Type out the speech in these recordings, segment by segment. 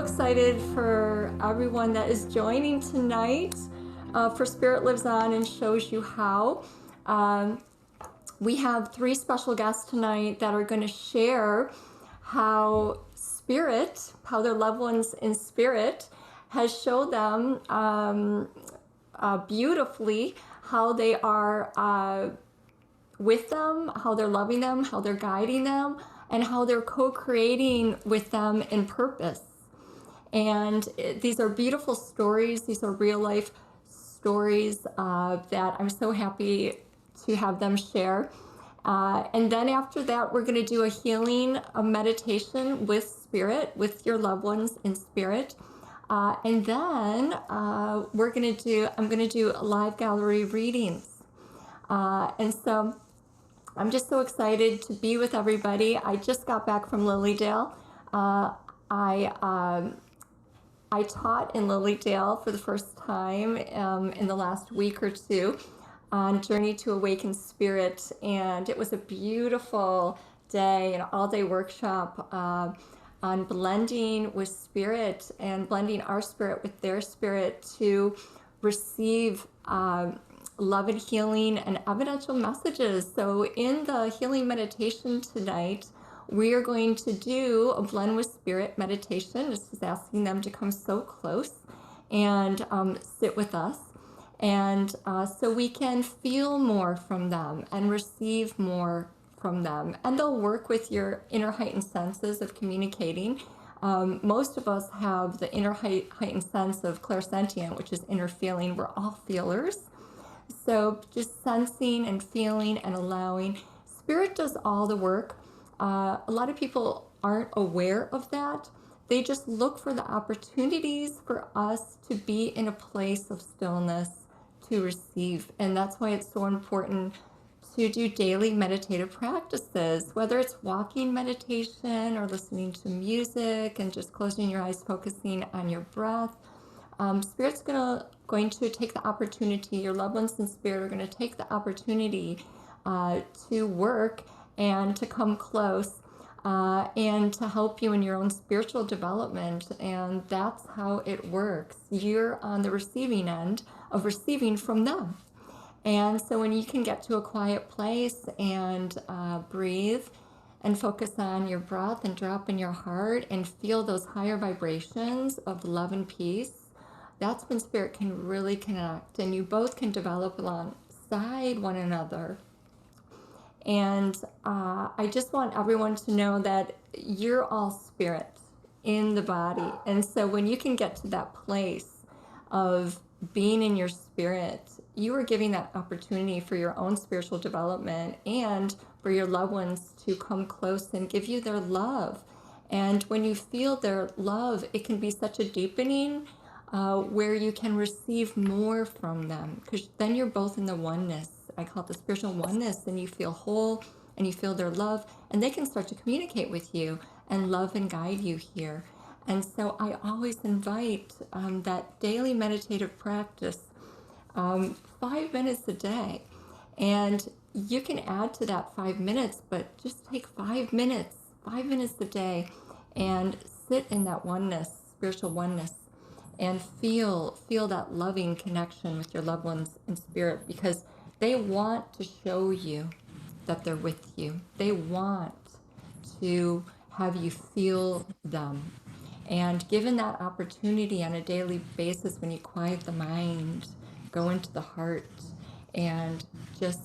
excited for everyone that is joining tonight for Spirit Lives On and Shows You How. We have 3 special guests tonight that are going to share how their loved ones in spirit has showed them beautifully how they are with them, how they're loving them, how they're guiding them, and how they're co-creating with them in purpose. And these are beautiful stories. These are real life stories that I'm so happy to have them share. And then after that, we're going to do a meditation with spirit, with your loved ones in spirit. And then I'm going to do live gallery readings. And so I'm just so excited to be with everybody. I just got back from Lilydale. I taught in Lilydale for the first time in the last week or two on Journey to Awaken Spirit, and it was a beautiful day, an all-day workshop on blending with spirit and blending our spirit with their spirit to receive love and healing and evidential messages. So in the healing meditation tonight, we are going to do a blend with spirit meditation. This is asking them to come so close and sit with us. And so we can feel more from them and receive more from them. And they'll work with your inner heightened senses of communicating. Most of us have the inner heightened sense of clairsentient, which is inner feeling. We're all feelers. So just sensing and feeling and allowing. Spirit does all the work. A lot of people aren't aware of that. They just look for the opportunities for us to be in a place of stillness to receive. And that's why it's so important to do daily meditative practices, whether it's walking meditation or listening to music and just closing your eyes, focusing on your breath. Spirit's going to take the opportunity, your loved ones in spirit are going to take the opportunity to work and to come close and to help you in your own spiritual development. And that's how it works. You're on the receiving end of receiving from them. And so when you can get to a quiet place and breathe and focus on your breath and drop in your heart and feel those higher vibrations of love and peace, that's when spirit can really connect and you both can develop alongside one another. And I just want everyone to know that you're all spirit in the body. And so when you can get to that place of being in your spirit, you are giving that opportunity for your own spiritual development and for your loved ones to come close and give you their love. And when you feel their love, it can be such a deepening where you can receive more from them, because then you're both in the oneness. I call it the spiritual oneness, and you feel whole and you feel their love, and they can start to communicate with you and love and guide you here. And so I always invite that daily meditative practice, 5 minutes a day. And you can add to that 5 minutes, but just take 5 minutes a day and sit in that oneness, spiritual oneness, and feel that loving connection with your loved ones in spirit, because they want to show you that they're with you. They want to have you feel them. And given that opportunity on a daily basis, when you quiet the mind, go into the heart, and just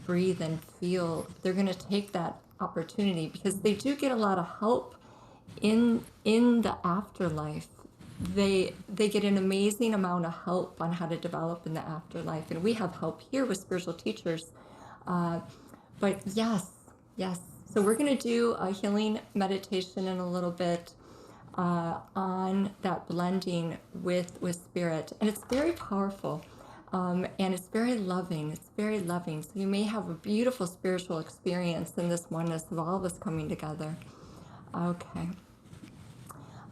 breathe and feel, they're going to take that opportunity, because they do get a lot of help in the afterlife. They get an amazing amount of help on how to develop in the afterlife, and we have help here with spiritual teachers. But yes. So we're going to do a healing meditation in a little bit on that blending with spirit, and it's very powerful, and it's very loving. So you may have a beautiful spiritual experience in this oneness of all of us coming together. Okay.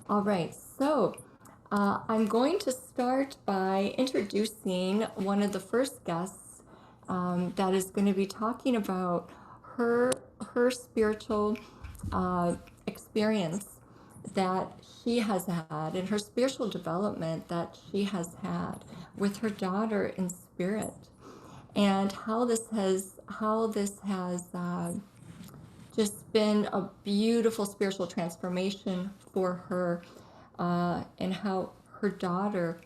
All right. So I'm going to start by introducing one of the first guests that is going to be talking about her spiritual experience that she has had and her spiritual development that she has had with her daughter in spirit, and how this has just been a beautiful spiritual transformation for her, and how her daughter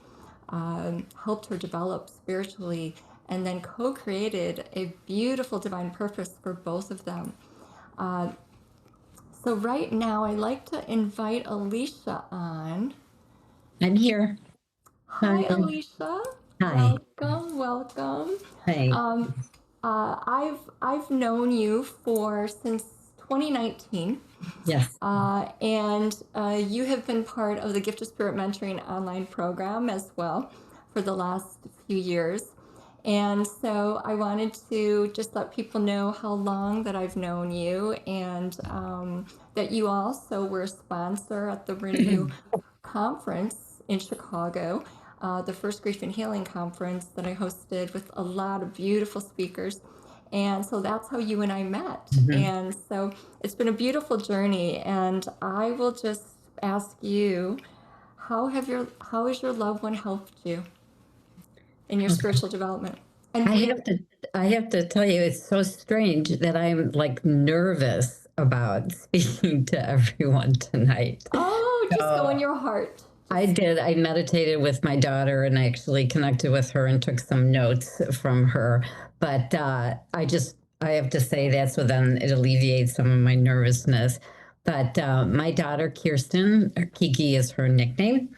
helped her develop spiritually and then co-created a beautiful divine purpose for both of them. So right now I'd like to invite Alicia on. I'm here. Hi, Alicia. Hi. Welcome. Hi. I've known you since 2019. Yes. And you have been part of the Gift of Spirit Mentoring online program as well for the last few years. And so I wanted to just let people know how long that I've known you, and that you also were a sponsor at the Renew conference in Chicago, the first Grief and Healing conference that I hosted with a lot of beautiful speakers. And so that's how you and I met. Mm-hmm. And so it's been a beautiful journey. And I will just ask you, how has your loved one helped you in your spiritual development? And I have to tell you, it's so strange that I'm like nervous about speaking to everyone tonight. Oh, just go in your heart. I did. I meditated with my daughter and I actually connected with her and took some notes from her. But I have to say that, so then it alleviates some of my nervousness. But my daughter, Kirsten, or Kiki is her nickname,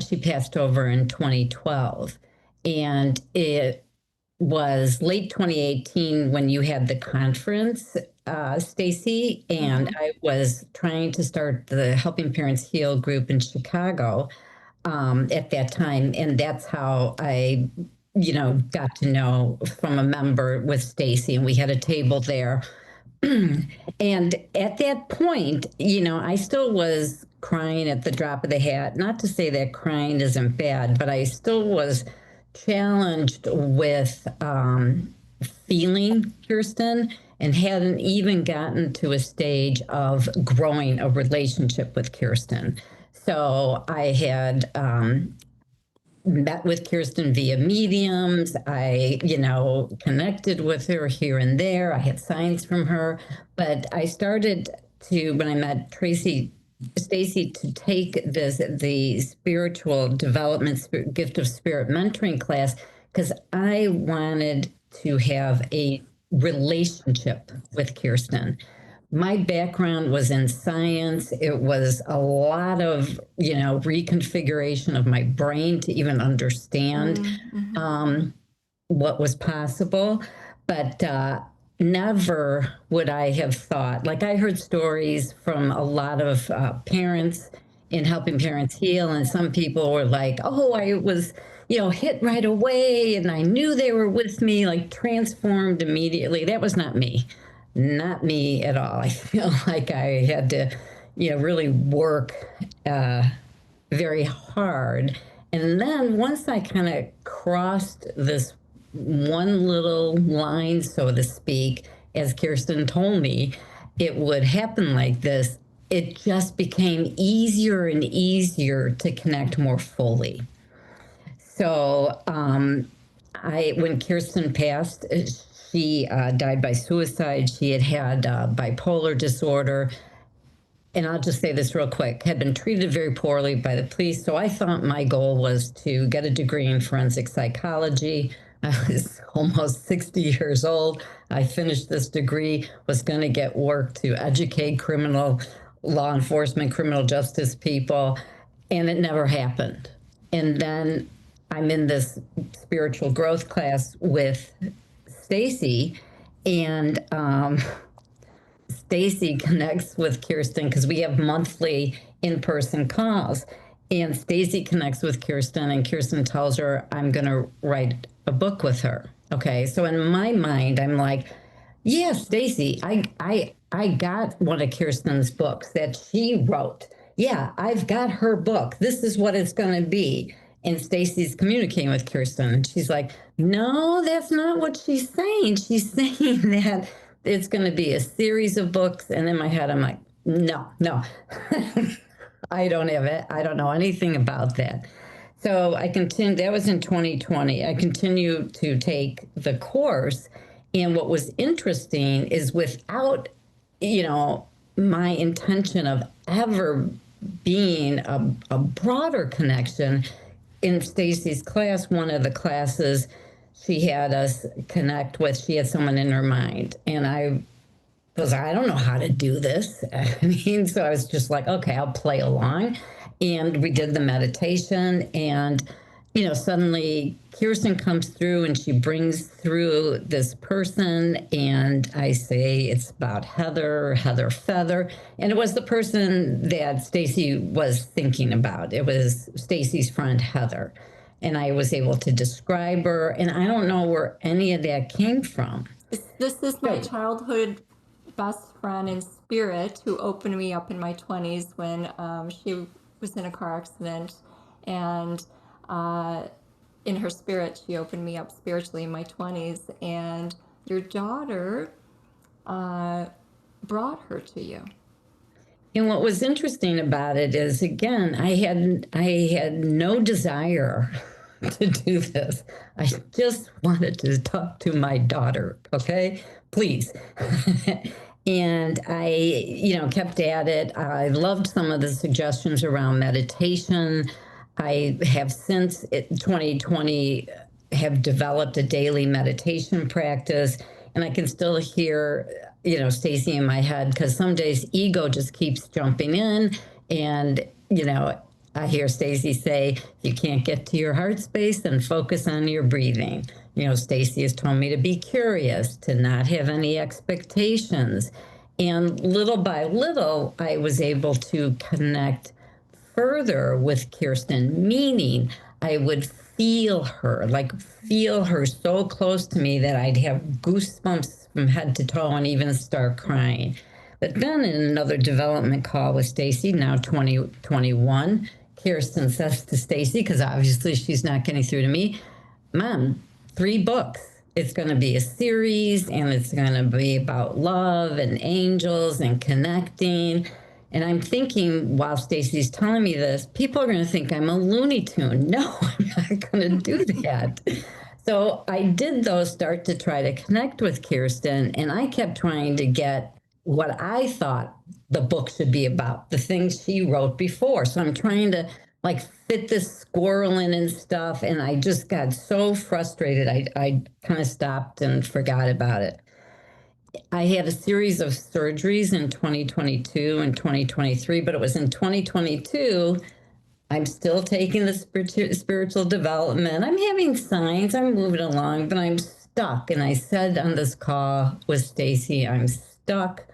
she passed over in 2012. And it was late 2018 when you had the conference, Stacey, and I was trying to start the Helping Parents Heal group in Chicago at that time. And that's how I, got to know from a member with Stacey, and we had a table there. And at that point, I still was crying at the drop of the hat. Not to say that crying isn't bad, but I still was challenged with feeling Kirsten, and hadn't even gotten to a stage of growing a relationship with Kirsten. So I had met with Kirsten via mediums. I, connected with her here and there. I had signs from her, but I started to, when I met Stacey, to take the spiritual development, gift of spirit mentoring class, because I wanted to have a relationship with Kirsten. My background was in science. It was a lot of, reconfiguration of my brain to even understand what was possible. But never would I have thought, like I heard stories from a lot of parents in Helping Parents Heal, and some people were like, oh, I was, hit right away, and I knew they were with me, like transformed immediately. That was not me. Not me at all. I feel like I had to, really work very hard. And then once I kind of crossed this one little line, so to speak, as Kirsten told me, it would happen like this, it just became easier and easier to connect more fully. So when Kirsten passed, she died by suicide. She had bipolar disorder. And I'll just say this real quick, had been treated very poorly by the police. So I thought my goal was to get a degree in forensic psychology. I was almost 60 years old. I finished this degree, was going to get work to educate criminal law enforcement, criminal justice people, and it never happened. And then I'm in this spiritual growth class with Stacey, and Stacey connects with Kirsten because we have monthly in-person calls, and Stacey connects with Kirsten, and Kirsten tells her, I'm going to write a book with her. Okay, so in my mind, I'm like, yeah, Stacey, I got one of Kirsten's books that she wrote. Yeah, I've got her book. This is what it's going to be. And Stacey's communicating with Kirsten, and she's like, no, that's not what she's saying. She's saying that it's going to be a series of books. And in my head, I'm like, No, no. I don't have it. I don't know anything about that. So I continued, that was in 2020. I continued to take the course. And what was interesting is without, my intention of ever being a broader connection, in Stacey's class, one of the classes she had us connect with, she had someone in her mind. And I don't know how to do this. So I was just like, okay, I'll play along. And we did the meditation, and, suddenly Kirsten comes through and she brings through this person. And I say, it's about Heather Feather. And it was the person that Stacey was thinking about. It was Stacey's friend, Heather. And I was able to describe her. And I don't know where any of that came from. This is my childhood best friend in spirit who opened me up in my 20s when she was in a car accident, and in her spirit she opened me up spiritually in my 20s, and your daughter brought her to you. And what was interesting about it is, again, I had no desire to do this. I just wanted to talk to my daughter, okay? Please. And I, kept at it. I loved some of the suggestions around meditation. I have since 2020 have developed a daily meditation practice, and I can still hear, Stacey in my head, because some days ego just keeps jumping in, and, I hear Stacey say, if you can't get to your heart space, then focus on your breathing. Stacey has told me to be curious, to not have any expectations. And little by little, I was able to connect further with Kirsten, meaning I would feel her so close to me that I'd have goosebumps from head to toe and even start crying. But then in another development call with Stacey, now 2021, Kirsten says to Stacey, because obviously she's not getting through to me, Mom, 3 books. It's going to be a series, and it's going to be about love and angels and connecting. And I'm thinking, while Stacey's telling me this, people are going to think I'm a Looney Tune. No, I'm not going to do that. So I did, though, start to try to connect with Kirsten, and I kept trying to get what I thought the book should be about, the things she wrote before. So I'm trying to fit this squirrel in and stuff, and I just got so frustrated. I kind of stopped and forgot about it. I had a series of surgeries in 2022 and 2023, but it was in 2022. I'm still taking the spiritual development. I'm having signs. I'm moving along, but I'm stuck. And I said on this call with Stacey, I'm stuck.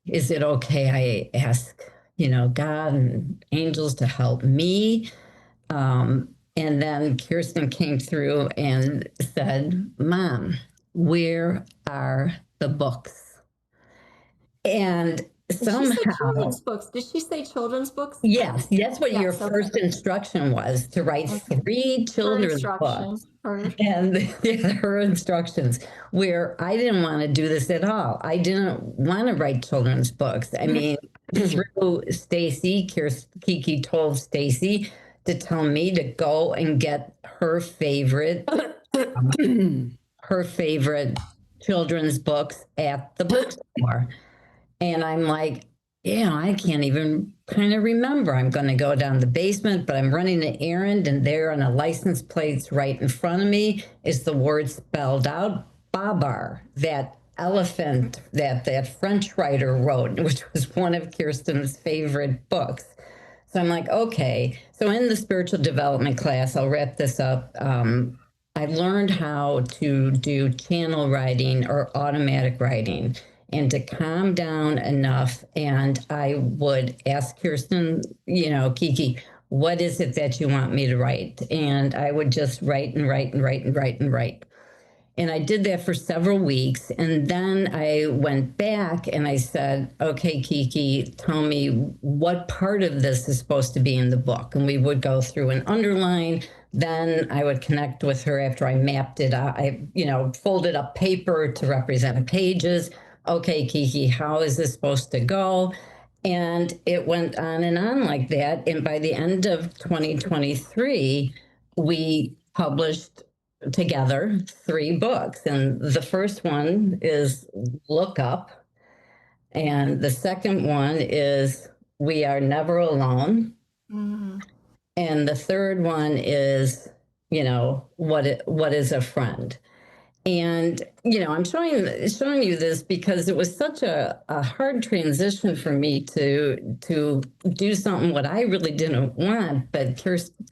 Is it okay? I ask, God and angels to help me. And then Kirsten came through and said, Mom, where are the books? And somehow, she say children's books? Did she say children's books? Yes, that's what your first instruction was, to write 3 children's books. And her instructions, where I didn't want to do this at all. I didn't want to write children's books. I mean, through Stacey, Kiki told Stacey to tell me to go and get her favorite children's books at the bookstore. And I'm like, I can't even kind of remember. I'm going to go down the basement, but I'm running an errand, and there on a license plate right in front of me is the word spelled out, Babar, that elephant that French writer wrote, which was one of Kirsten's favorite books. So I'm like, okay. So in the spiritual development class, I'll wrap this up. I learned how to do channel writing or automatic writing, and to calm down enough. And I would ask Kirsten, Kiki, what is it that you want me to write? And I would just write and write and write and write and write. And I did that for several weeks. And then I went back and I said, okay, Kiki, tell me what part of this is supposed to be in the book. And we would go through and underline. Then I would connect with her after I mapped it out. I, folded up paper to represent pages. okay, Kiki, how is this supposed to go? And it went on and on like that. And by the end of 2023, we published together 3 books. And the first one is Look Up. And the second one is We Are Never Alone. Mm. And the third one is, what is a friend? And, I'm showing you this because it was such a hard transition for me to do something what I really didn't want. But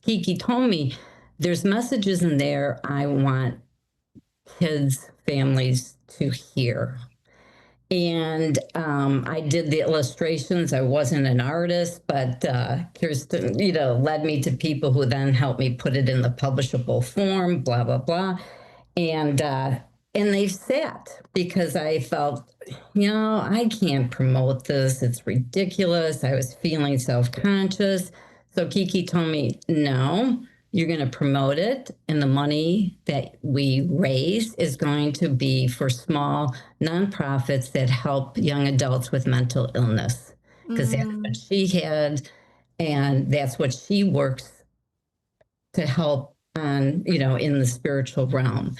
Kiki told me there's messages in there I want kids, families to hear. And I did the illustrations. I wasn't an artist, but Kirsten, led me to people who then helped me put it in the publishable form, blah, blah, blah. And they sat because I felt, I can't promote this. It's ridiculous. I was feeling self-conscious. So Kiki told me, no, you're going to promote it. And the money that we raise is going to be for small nonprofits that help young adults with mental illness. Because that's what she had. And that's what she works to help on, in the spiritual realm.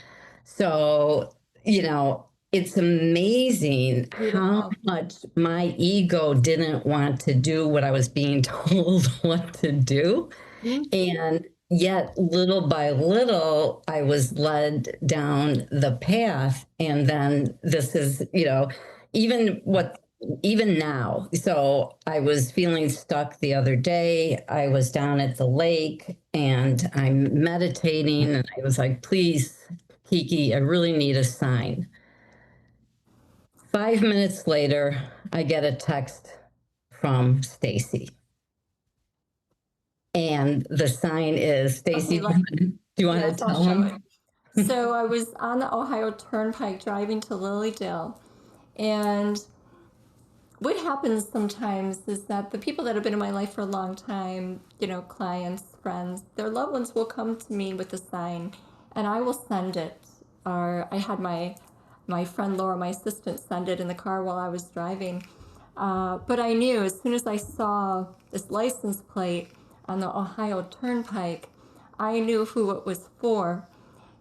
So, it's amazing how much my ego didn't want to do what I was being told what to do. And yet, little by little, I was led down the path. And then this is, even now. So I was feeling stuck the other day. I was down at the lake and I'm meditating, and I was like, please, Kiki, I really need a sign. 5 minutes later, I get a text from Stacey. And the sign is, Stacey, do you want to tell him? So I was on the Ohio Turnpike driving to Lilydale, and what happens sometimes is that the people that have been in my life for a long time, clients, friends, their loved ones will come to me with a sign, and I will send it. Or I had my friend Laura, my assistant, send it in the car while I was driving. But I knew as soon as I saw this license plate on the Ohio Turnpike, I knew who it was for.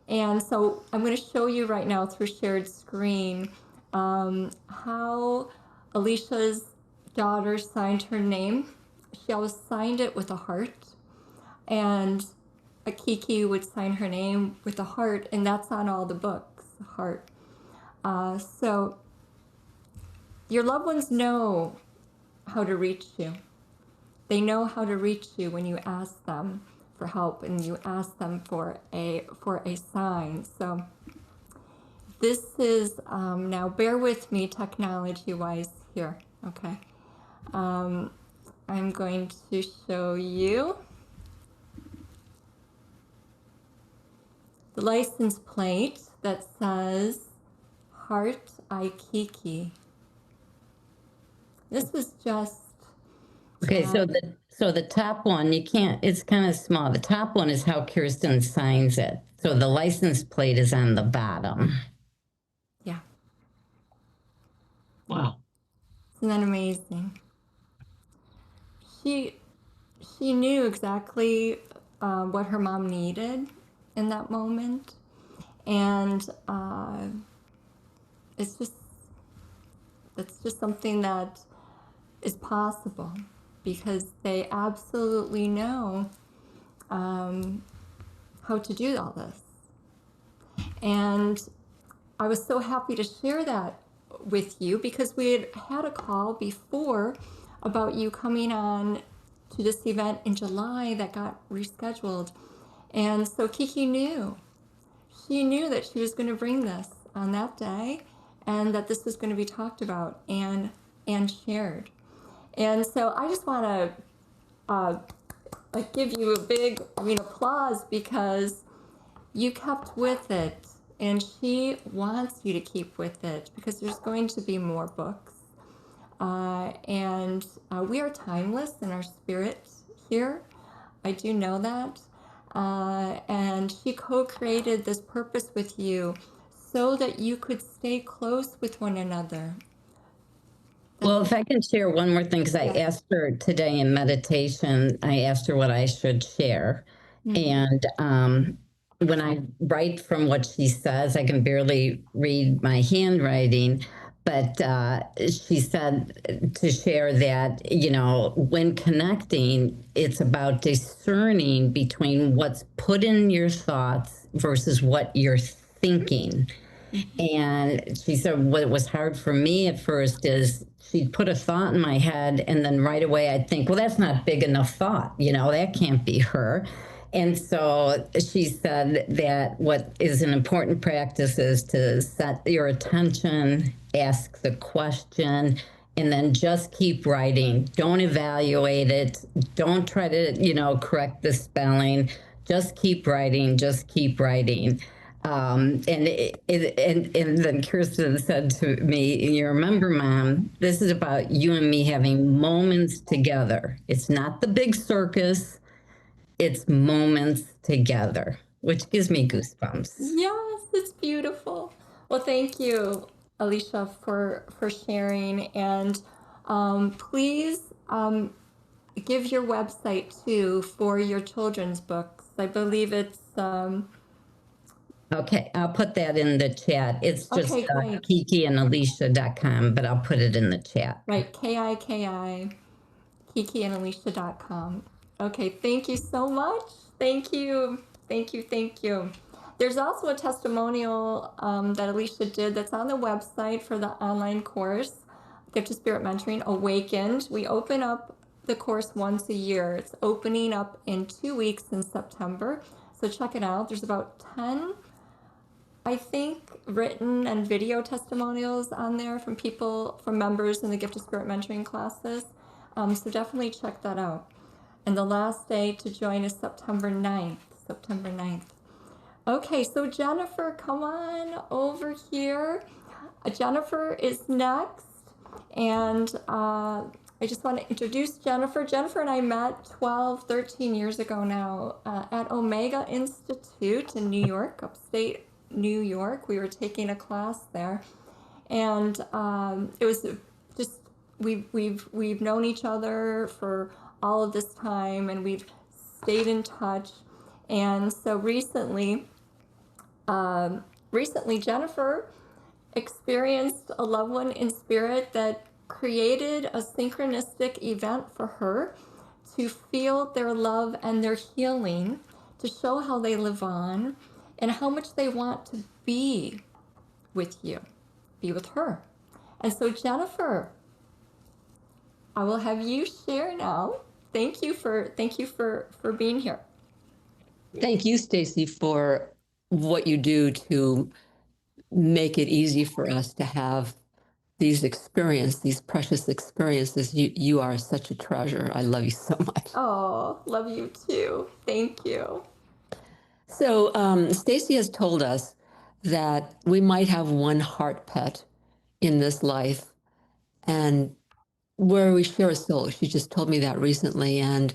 And so I'm going to show you right now through shared screen how Alicia's daughter signed her name. She always signed it with a heart. And Kiki would sign her name with a heart, and that's on all the books, heart. So your loved ones know how to reach you. They know how to reach you when you ask them for help and you ask them for a sign. So this is, now bear with me technology-wise here, okay? I'm going to show you the license plate that says Heart I Kiki. This was just... Okay, so the top one, you can't, it's kind of small. The top one is how Kirsten signs it. So the license plate is on the bottom. Yeah. Wow. Isn't that amazing? She knew exactly what her mom needed in that moment. And it's just something that is possible because they absolutely know how to do all this. And I was so happy to share that with you because we had a call before about you coming on to this event in July that got rescheduled. And so Kiki knew. She knew that she was going to bring this on that day and that this was going to be talked about and shared. And so I just want to give you a big applause because you kept with it, and she wants you to keep with it because there's going to be more books. And we are timeless in our spirit here. I do know that. And she co-created this purpose with you so that you could stay close with one another. Well, if I can share one more thing, because I Yeah. asked her today in meditation, I asked her what I should share. And when I write from what she says, I can barely read my handwriting. But she said to share that, you know, when connecting, it's about discerning between what's put in your thoughts versus what you're thinking. And she said, what was hard for me at first is she'd put a thought in my head, and then right away I'd think, well, that's not big enough thought. You know, that can't be her. And so she said that what is an important practice is to set your attention, ask the question, and then just keep writing. Don't evaluate it. Don't try to, you know, correct the spelling. Just keep writing. Just keep writing. And then Kirsten said to me, you remember, Mom, this is about you and me having moments together. It's not the big circus, it's moments together, which gives me goosebumps. Yes, it's beautiful. Well, thank you, Alicia, for sharing. And please give your website too for your children's books. I believe it's Okay, I'll put that in the chat. It's just okay, great. kikiandalicia.com, but I'll put it in the chat. Right, KIKI, kikiandalicia.com. Okay, thank you so much. Thank you. Thank you. Thank you. There's also a testimonial that Alicia did that's on the website for the online course, Gift of Spirit Mentoring, Awakened. We open up the course once a year. It's opening up in 2 weeks in September. So check it out. There's about 10, I think, written and video testimonials on there from people, from members in the Gift of Spirit Mentoring classes. So definitely check that out. And the last day to join is September 9th. September 9th. Okay, so Jennifer, come on over here. Jennifer is next. And I just want to introduce Jennifer. Jennifer and I met 12, 13 years ago now at Omega Institute in New York, upstate New York. We were taking a class there. And it was just, we've known each other for all of this time, and we've stayed in touch. And so recently Jennifer experienced a loved one in spirit that created a synchronistic event for her to feel their love and their healing, to show how they live on and how much they want to be with you, be with her. And so Jennifer, I will have you share now. Thank you for being here. Thank you, Stacey, for what you do to make it easy for us to have these precious experiences. You are such a treasure. I love you so much. Oh, love you too. Thank you. So Stacey has told us that we might have one heart pet in this life, and where we share a soul. She just told me that recently, and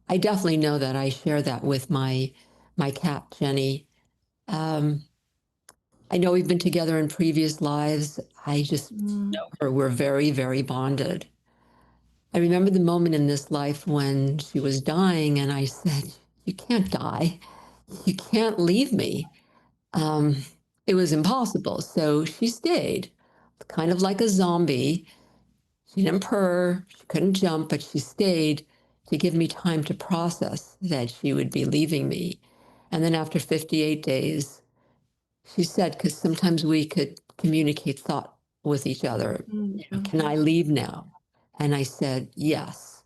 I definitely know that I share that with my cat, Jenny. I know we've been together in previous lives. I just know her. We're very, very bonded. I remember the moment in this life when she was dying, and I said, "You can't die. You can't leave me." It was impossible. So she stayed, kind of like a zombie. She didn't purr, she couldn't jump, but she stayed to give me time to process that she would be leaving me. And then after 58 days, she said, because sometimes we could communicate thought with each other, "Can I leave now?" And I said, "Yes."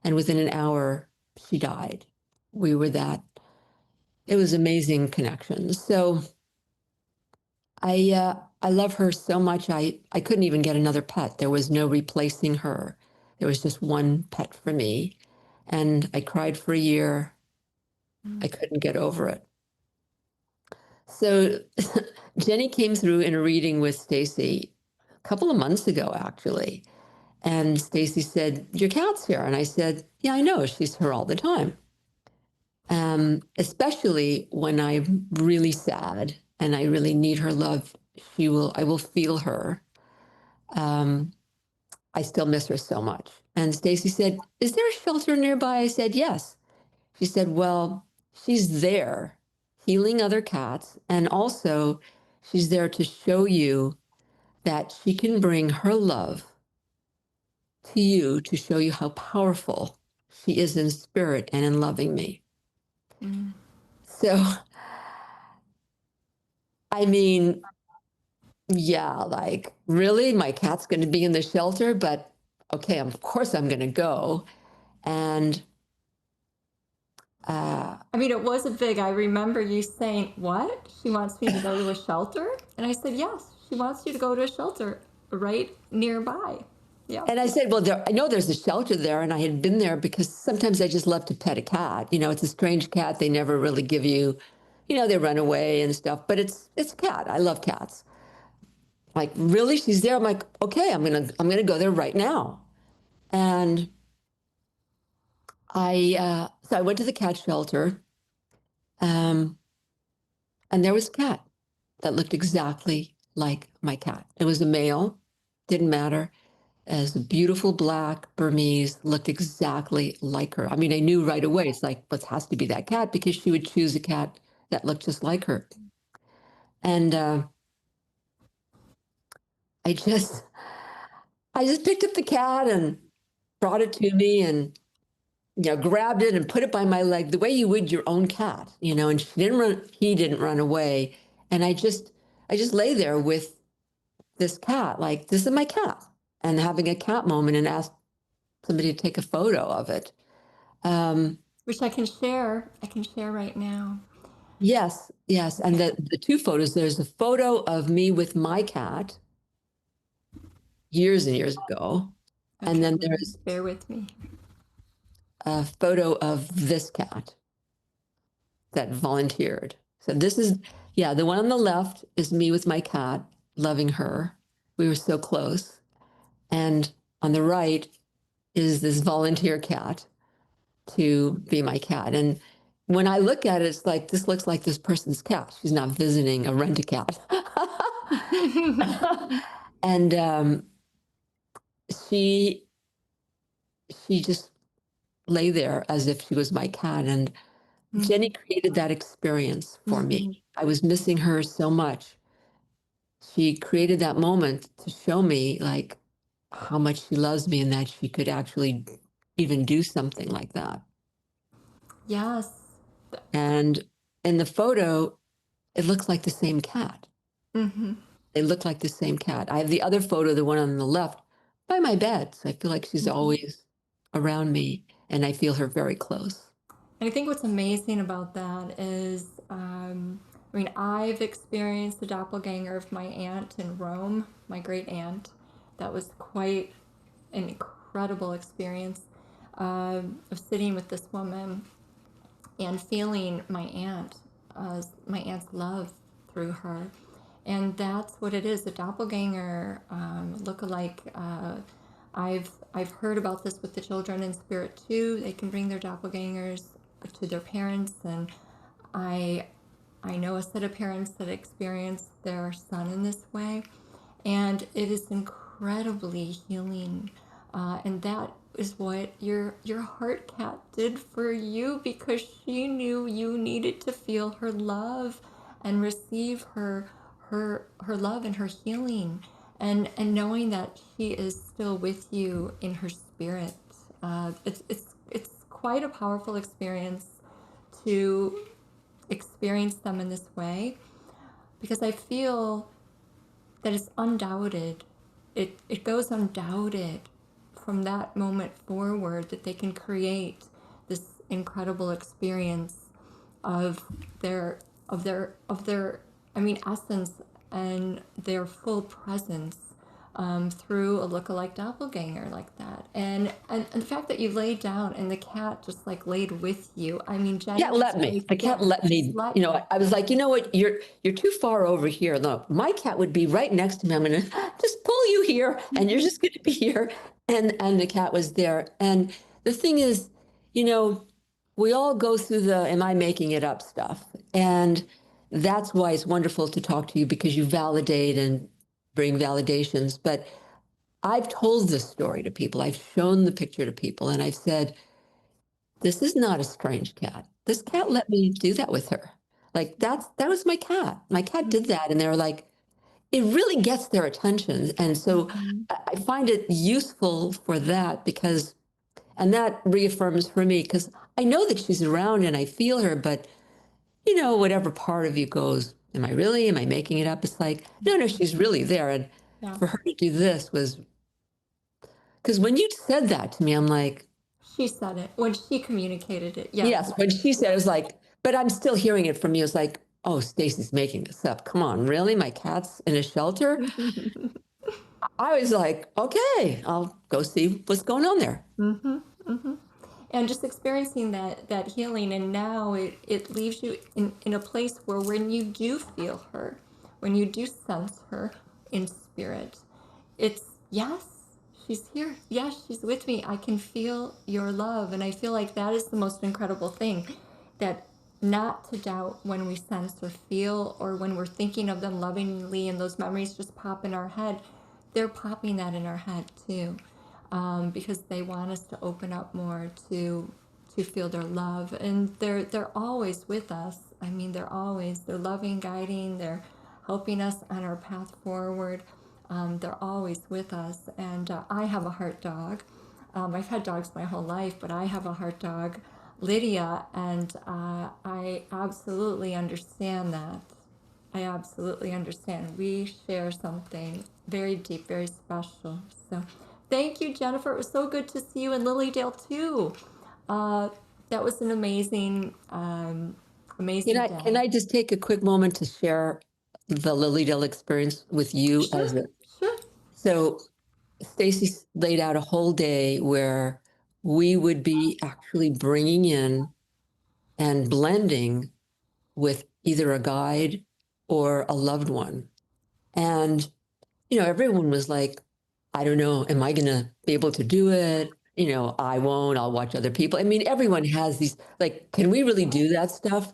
And within an hour, she died. We were that, it was amazing connection. So I love her so much. I couldn't even get another pet. There was no replacing her. There was just one pet for me. And I cried for a year. I couldn't get over it. So Jenny came through in a reading with Stacey a couple of months ago, actually. And Stacey said, "Your cat's here." And I said, "Yeah, I know. She's here all the time." Especially when I'm really sad and I really need her love, I will feel her. I still miss her so much. And Stacey said, is there a shelter nearby? I said, yes. She said, well, she's there healing other cats. And also she's there to show you that she can bring her love to you to show you how powerful she is in spirit and in loving me. Mm. So, I mean, yeah, like, really? My cat's going to be in the shelter? But okay, of course I'm going to go. And I mean, it was a big, I remember you saying, what? She wants me to go to a shelter? And I said, yes, she wants you to go to a shelter right nearby. Yeah. and I said, well, I know there's a shelter there. And I had been there because sometimes I just love to pet a cat. You know, it's a strange cat. They never really give you, you know, they run away and stuff, but it's a cat. I love cats. Like, really? She's there? I'm like, okay, I'm gonna go there right now. And so I went to the cat shelter, and there was a cat that looked exactly like my cat. It was a male, didn't matter. As a beautiful black Burmese, looked exactly like her. I mean, I knew right away. It's like, what has to be that cat, because she would choose a cat that looked just like her. And I just picked up the cat and brought it to me, and grabbed it and put it by my leg the way you would your own cat, and he didn't run away. And I just lay there with this cat, like, this is my cat, and having a cat moment, and asked somebody to take a photo of it. Which I can share. I can share right now. Yes. And the two photos, there's a photo of me with my cat years and years ago. Okay, And then there's bear with me. a photo of this cat that volunteered. So this is, the one on the left is me with my cat, loving her. We were so close. And on the right is this volunteer cat to be my cat. And when I look at it, it's like, this looks like this person's cat. She's not visiting a rent-a-cat. And she just lay there as if she was my cat. And Jenny created that experience for me. I was missing her so much. She created that moment to show me, like, how much she loves me, and that she could actually even do something like that. Yes. And in the photo, it looks like the same cat. Mm-hmm. They look like the same cat. I have the other photo, the one on the left, by my bed. So I feel like she's always around me, and I feel her very close. And I think what's amazing about that is, I've experienced the doppelganger of my aunt in Rome, my great aunt. That was quite an incredible experience of sitting with this woman and feeling my aunt's love through her. And that's what it is, a doppelganger look-alike. I've heard about this with the children in spirit too. They can bring their doppelgangers to their parents, and I know a set of parents that experienced their son in this way, and it is incredibly healing. And that is what your heart cat did for you, because she knew you needed to feel her love and receive her love and her healing, and knowing that she is still with you in her spirit. It's quite a powerful experience to experience them in this way, because I feel that it's undoubted. It goes undoubted from that moment forward that they can create this incredible experience of their essence and their full presence through a lookalike doppelganger like that. And the fact that you laid down and the cat just like laid with you. Jenny. Yeah, let me. The cat let me. I was like, you know what? You're too far over here. Look, my cat would be right next to me. I'm gonna just pull you here, and you're just gonna be here. And the cat was there. And the thing is, we all go through the "am I making it up" stuff. And that's why it's wonderful to talk to you, because you validate and bring validations. But I've told this story to people. I've shown the picture to people, and I've said, this is not a strange cat. This cat let me do that with her. Like that was my cat. My cat did that. And they're like, it really gets their attention. And so I find it useful for that, because, and that reaffirms for me, because I know that she's around and I feel her, but you know, whatever part of you goes, am I making it up? It's like, no, she's really there. And Yeah. for her to do this was, because when you said that to me, I'm like, She said it when she communicated it. yes, when she said it, was like, but I'm still hearing it from you. It's like, oh, Stacey's making this up. Come on, really? My cat's in a shelter? I was like, okay, I'll go see what's going on there. And just experiencing that healing, and now it leaves you in a place where when you do feel her, when you do sense her in spirit, it's yes, she's here. Yes, she's with me. I can feel your love. And I feel like that is the most incredible thing, that not to doubt when we sense or feel, or when we're thinking of them lovingly and those memories just pop in our head. They're popping that in our head too, because they want us to open up more to feel their love. And they're always with us. I mean, they're loving, guiding, they're helping us on our path forward. They're always with us. And I have a heart dog. I've had dogs my whole life, but I have a heart dog, Lydia, and I absolutely understand that. I absolutely understand. We share something very deep, very special. So thank you, Jennifer. It was so good to see you in Lilydale too. That was an amazing, amazing day. Can I just take a quick moment to share the Lilydale experience with you? Sure, sure. So Stacey laid out a whole day where we would be actually bringing in and blending with either a guide or a loved one. And, you know, everyone was like, I don't know, am I going to be able to do it? You know, I won't, I'll watch other people. I mean, everyone has these, like, can we really do that stuff?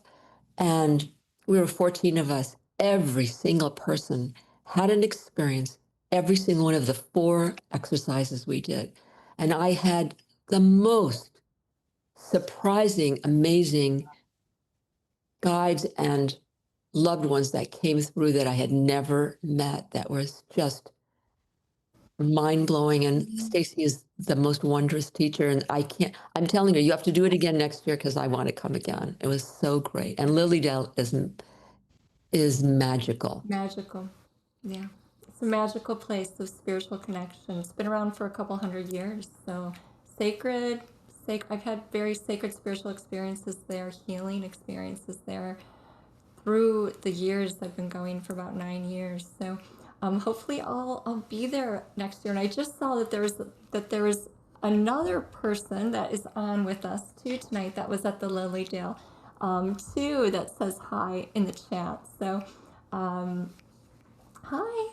And we were 14 of us. Every single person had an experience, every single one of the 4 exercises we did. And I had the most surprising, amazing guides and loved ones that came through that I had never met, that was just mind-blowing. And Stacey is the most wondrous teacher. And I'm telling her, you have to do it again next year, because I want to come again. It was so great. And Lilydale is magical. Magical. Yeah. It's a magical place of spiritual connection. It's been around for a couple hundred years. So sacred. I've had very sacred spiritual experiences there, healing experiences there through the years. I've been going for about 9 years. So hopefully I'll be there next year. And I just saw that there was another person that is on with us too tonight that was at the Lilydale too, that says hi in the chat. So hi.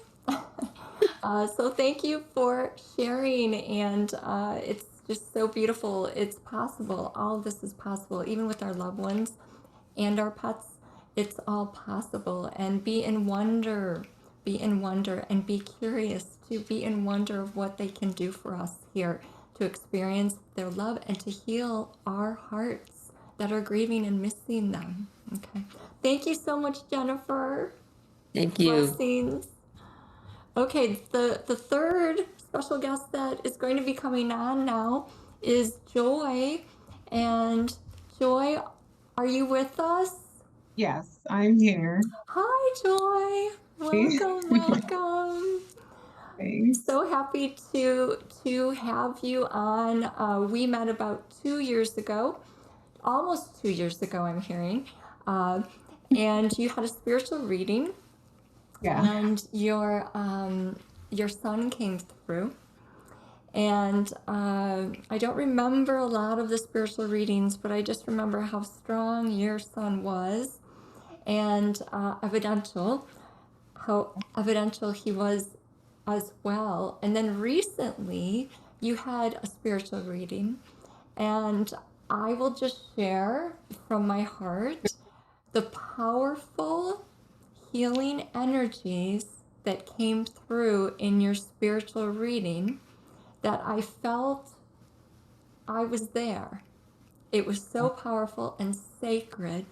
So thank you for sharing, and it's just so beautiful. It's possible. All of this is possible, even with our loved ones and our pets. It's all possible. And be in wonder, and be curious to be in wonder of what they can do for us here, to experience their love and to heal our hearts that are grieving and missing them. Okay. Thank you so much, Jennifer. Thank you. Blessings. Okay, the third special guest that is going to be coming on now is Joy. And Joy, are you with us? Yes, I'm here. Hi, Joy. Welcome, welcome. Thanks. So happy to have you on. We met about 2 years ago, almost 2 years ago, I'm hearing. And you had a spiritual reading. Yeah. And your son came through, and I don't remember a lot of the spiritual readings, but I just remember how strong your son was, and evidential, how evidential he was as well. And then recently you had a spiritual reading, and I will just share from my heart the powerful healing energies that came through in your spiritual reading, that I felt I was there. It was so powerful and sacred,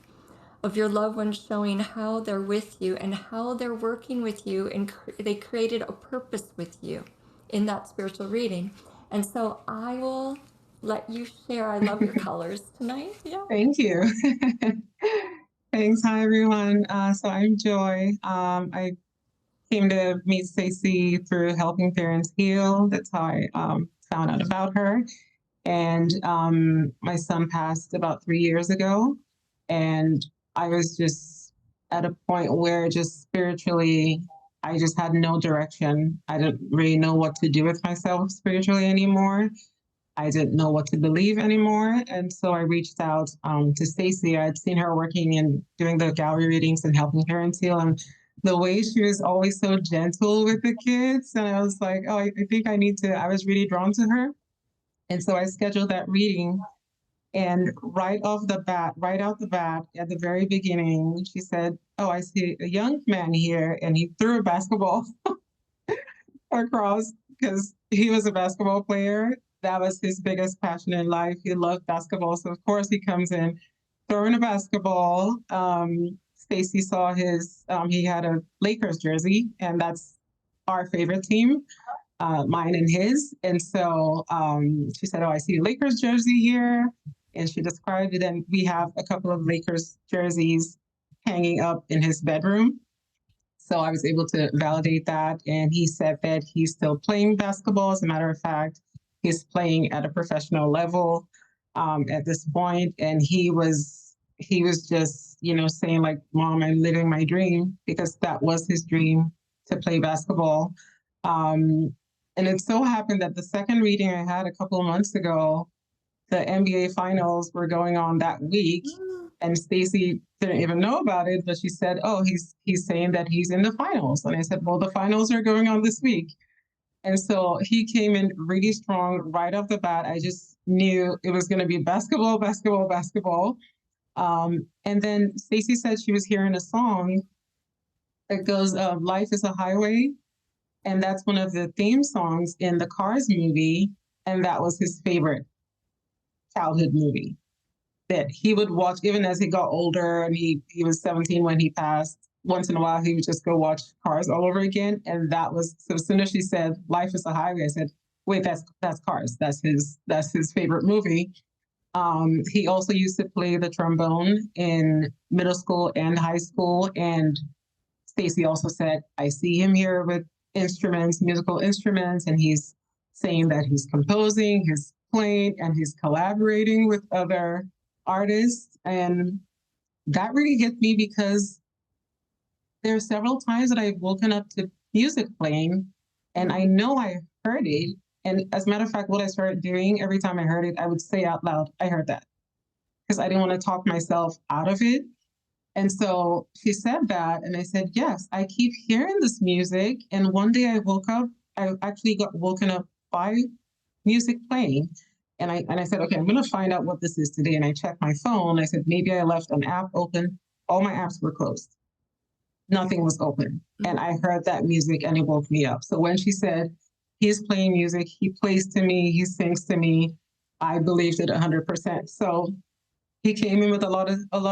of your loved ones showing how they're with you and how they're working with you, and they created a purpose with you in that spiritual reading. And so I will let you share. I love your colors tonight. Yeah. Thank you. Thanks. Hi, everyone. So I'm Joy. I came to meet Stacey through Helping Parents Heal. That's how I found out about her. And my son passed about 3 years ago. And I was just at a point where just spiritually, I just had no direction. I didn't really know what to do with myself spiritually anymore. I didn't know what to believe anymore. And so I reached out to Stacey. I'd seen her working and doing the gallery readings and Helping Parents Heal. And the way she was always so gentle with the kids. And I was like, oh, I think I was really drawn to her. And so I scheduled that reading. And right out the bat, at the very beginning, she said, oh, I see a young man here. And he threw a basketball across because he was a basketball player. That was his biggest passion in life. He loved basketball. So, of course, he comes in throwing a basketball. Stacey saw he had a Lakers jersey, and that's our favorite team, mine and his. And so she said, oh, I see a Lakers jersey here. And she described it. And we have a couple of Lakers jerseys hanging up in his bedroom. So I was able to validate that. And he said that he's still playing basketball. As a matter of fact, he's playing at a professional level at this point. And he was just, saying like, Mom, I'm living my dream, because that was his dream, to play basketball. And it so happened that the second reading I had a couple of months ago, the NBA finals were going on that week. And Stacey didn't even know about it, but she said, oh, he's saying that he's in the finals. And I said, well, the finals are going on this week. And so he came in really strong right off the bat. I just knew it was going to be basketball, basketball, basketball. And then Stacey said she was hearing a song that goes, Life is a Highway. And that's one of the theme songs in the Cars movie. And that was his favorite childhood movie that he would watch even as he got older. And he was 17 when he passed. Once in a while, he would just go watch Cars all over again. And that was, so as soon as she said, Life is a Highway, I said, wait, that's Cars. That's his favorite movie. He also used to play the trombone in middle school and high school. And Stacey also said, I see him here with musical instruments, and he's saying that he's composing, he's playing, and he's collaborating with other artists. And that really hit me, because there are several times that I've woken up to music playing, and I know I heard it. And as a matter of fact, what I started doing every time I heard it, I would say out loud, I heard that, because I didn't want to talk myself out of it. And so she said that, and I said, yes, I keep hearing this music. And one day I woke up, I actually got woken up by music playing. And I said, okay, I'm going to find out what this is today. And I checked my phone. I said, maybe I left an app open. All my apps were closed. Nothing was open. And I heard that music, and it woke me up. So when she said, he's playing music, he plays to me, he sings to me, I believed it 100%. So he came in with a lot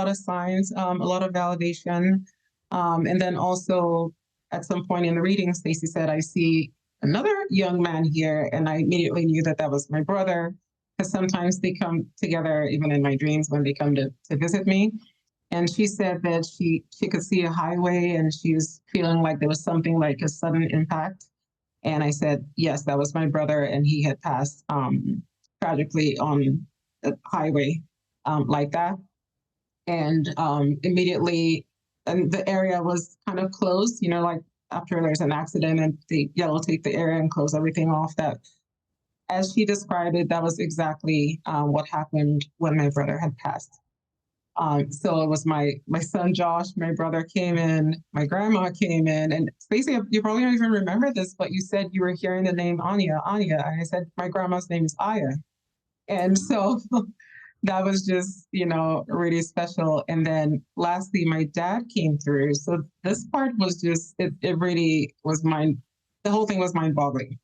of signs, a lot of validation. And then also at some point in the reading, Stacey said, I see another young man here. And I immediately knew that that was my brother, because sometimes they come together, even in my dreams, when they come to visit me. And she said that she could see a highway, and she was feeling like there was something like a sudden impact. And I said, yes, that was my brother. And he had passed tragically on the highway like that. And immediately, and the area was kind of closed, like after there's an accident and they yellow tape the area and close everything off. That, as she described it, that was exactly what happened when my brother had passed. So it was my son, Josh, my brother came in, my grandma came in, and Stacey, you probably don't even remember this, but you said you were hearing the name Anya. And I said, my grandma's name is Aya. And so that was just, really special. And then lastly, my dad came through. So this part was just, it really was the whole thing was mind boggling.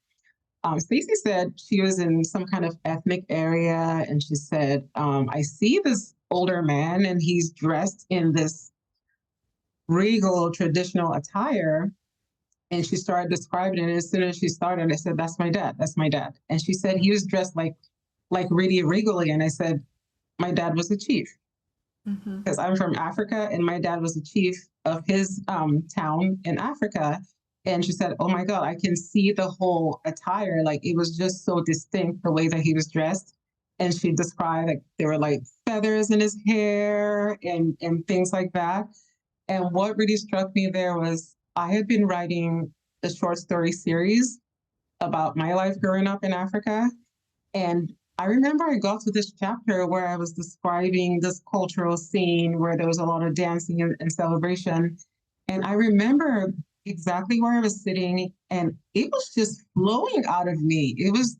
Stacey said she was in some kind of ethnic area, and she said, I see this older man and he's dressed in this regal traditional attire. And she started describing it. And as soon as she started, I said, that's my dad. That's my dad. And she said he was dressed like really regally. And I said, my dad was a chief because I'm from Africa, and my dad was the chief of his town in Africa. And she said, oh my God, I can see the whole attire. Like it was just so distinct the way that he was dressed. And she described like there were like feathers in his hair and things like that. And what really struck me there was I had been writing a short story series about my life growing up in Africa. And I remember I got to this chapter where I was describing this cultural scene where there was a lot of dancing and celebration. And I remember exactly where I was sitting, and it was just flowing out of me. It was,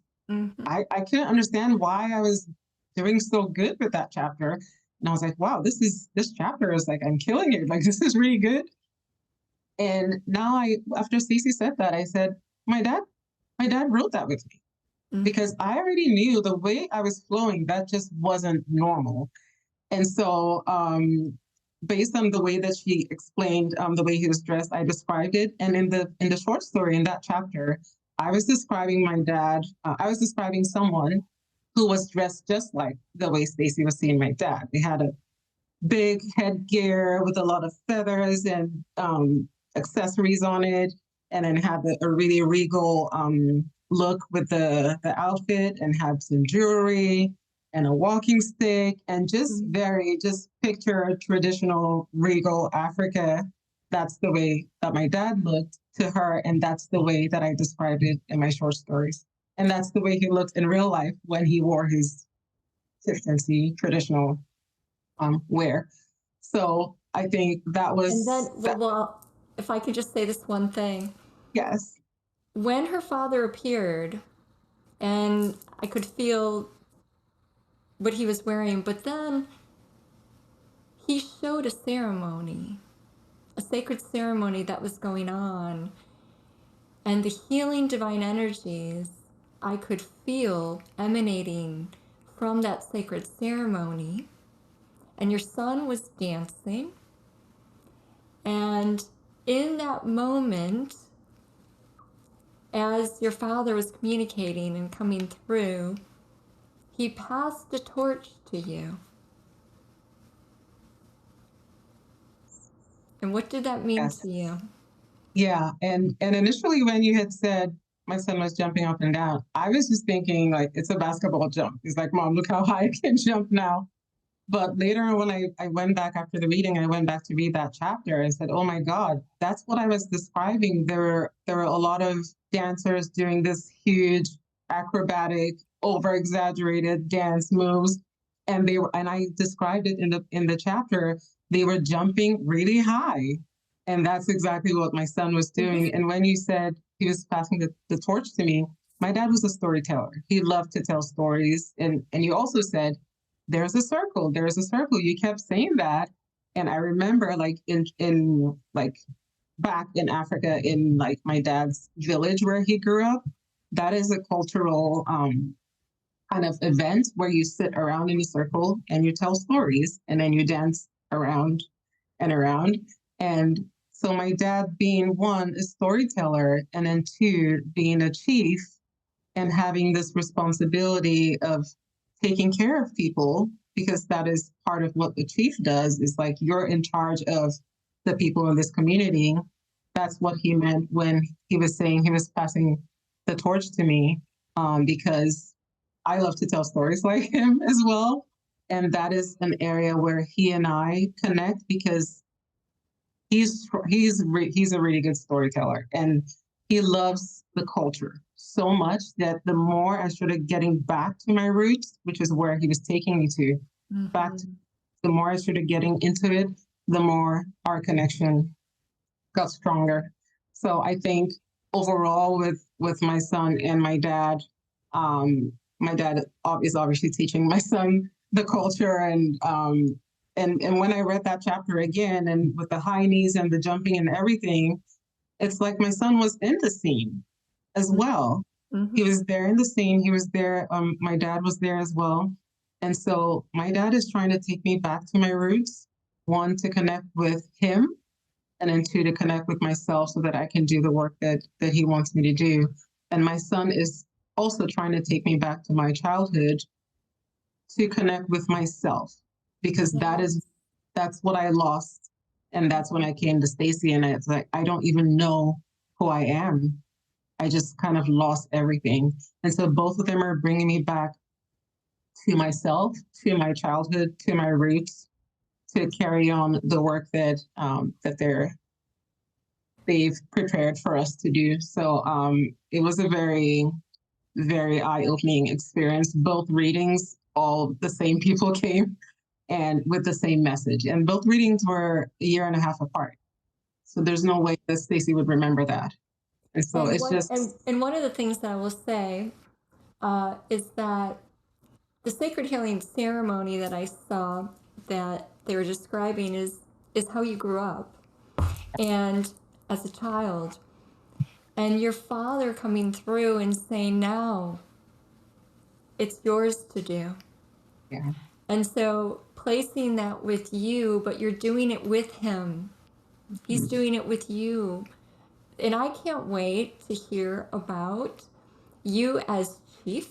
I couldn't understand why I was doing so good with that chapter. And I was like, wow, this chapter is like, I'm killing it. Like, this is really good. And now after Stacey said that, I said, my dad wrote that with me. Because I already knew the way I was flowing, that just wasn't normal. And so based on the way that she explained the way he was dressed, I described it. And in the short story, in that chapter, I was describing my dad. I was describing someone who was dressed just like the way Stacey was seeing my dad. They had a big headgear with a lot of feathers and accessories on it. And then had a really regal look with the outfit, and had some jewelry and a walking stick, and just picture traditional regal Africa. That's the way that my dad looked to her, and that's the way that I described it in my short stories. And that's the way he looked in real life when he wore his Tiftancy traditional wear. So I think that was... And then, well, if I could just say this one thing. Yes. When her father appeared, and I could feel what he was wearing, but then he showed a ceremony, a sacred ceremony that was going on, and the healing divine energies I could feel emanating from that sacred ceremony. And your son was dancing, and in that moment, as your father was communicating and coming through, he passed a torch to you. And what did that mean to you? Yeah, and initially when you had said my son was jumping up and down, I was just thinking like it's a basketball jump. He's like, Mom, look how high I can jump now. But later when I went back after the reading, I went back to read that chapter and said, oh my God, that's what I was describing. There were a lot of dancers doing this huge acrobatic, over-exaggerated dance moves. And I described it in the chapter. They were jumping really high. And that's exactly what my son was doing. And when you said he was passing the torch to me, my dad was a storyteller. He loved to tell stories. And you also said, there's a circle. You kept saying that. And I remember like in like back in Africa, in like my dad's village where he grew up, that is a cultural kind of event where you sit around in a circle and you tell stories, and then you dance around and around. And so my dad being one, a storyteller, and then two, being a chief and having this responsibility of taking care of people, because that is part of what the chief does, is like you're in charge of the people in this community. That's what he meant when he was saying he was passing the torch to me, because I love to tell stories like him as well. And that is an area where he and I connect, because he's a really good storyteller, and he loves the culture so much that the more I started getting back to my roots, which is where he was taking me to, the more I started getting into it, the more our connection got stronger. So I think overall with my son and my dad is obviously teaching my son the culture. And when I read that chapter again, and with the high knees and the jumping and everything, it's like my son was in the scene as well. He was there in the scene. He was there. My dad was there as well. And so my dad is trying to take me back to my roots, one, to connect with him, and then two, to connect with myself so that I can do the work that he wants me to do. And my son is also trying to take me back to my childhood to connect with myself, because that's what I lost. And that's when I came to Stacey, and it's like, I don't even know who I am. I just kind of lost everything. And so both of them are bringing me back to myself, to my childhood, to my roots, to carry on the work that they've prepared for us to do. So it was a very, very eye-opening experience. Both readings, all the same people came and with the same message. And both readings were a year and a half apart. So there's no way that Stacey would remember that. And so and one of the things that I will say is that the sacred healing ceremony that I saw that they were describing is how you grew up and as a child, and your father coming through and saying, now it's yours to do. Yeah. And so placing that with you, but you're doing it with him. He's doing it with you. And I can't wait to hear about you as chief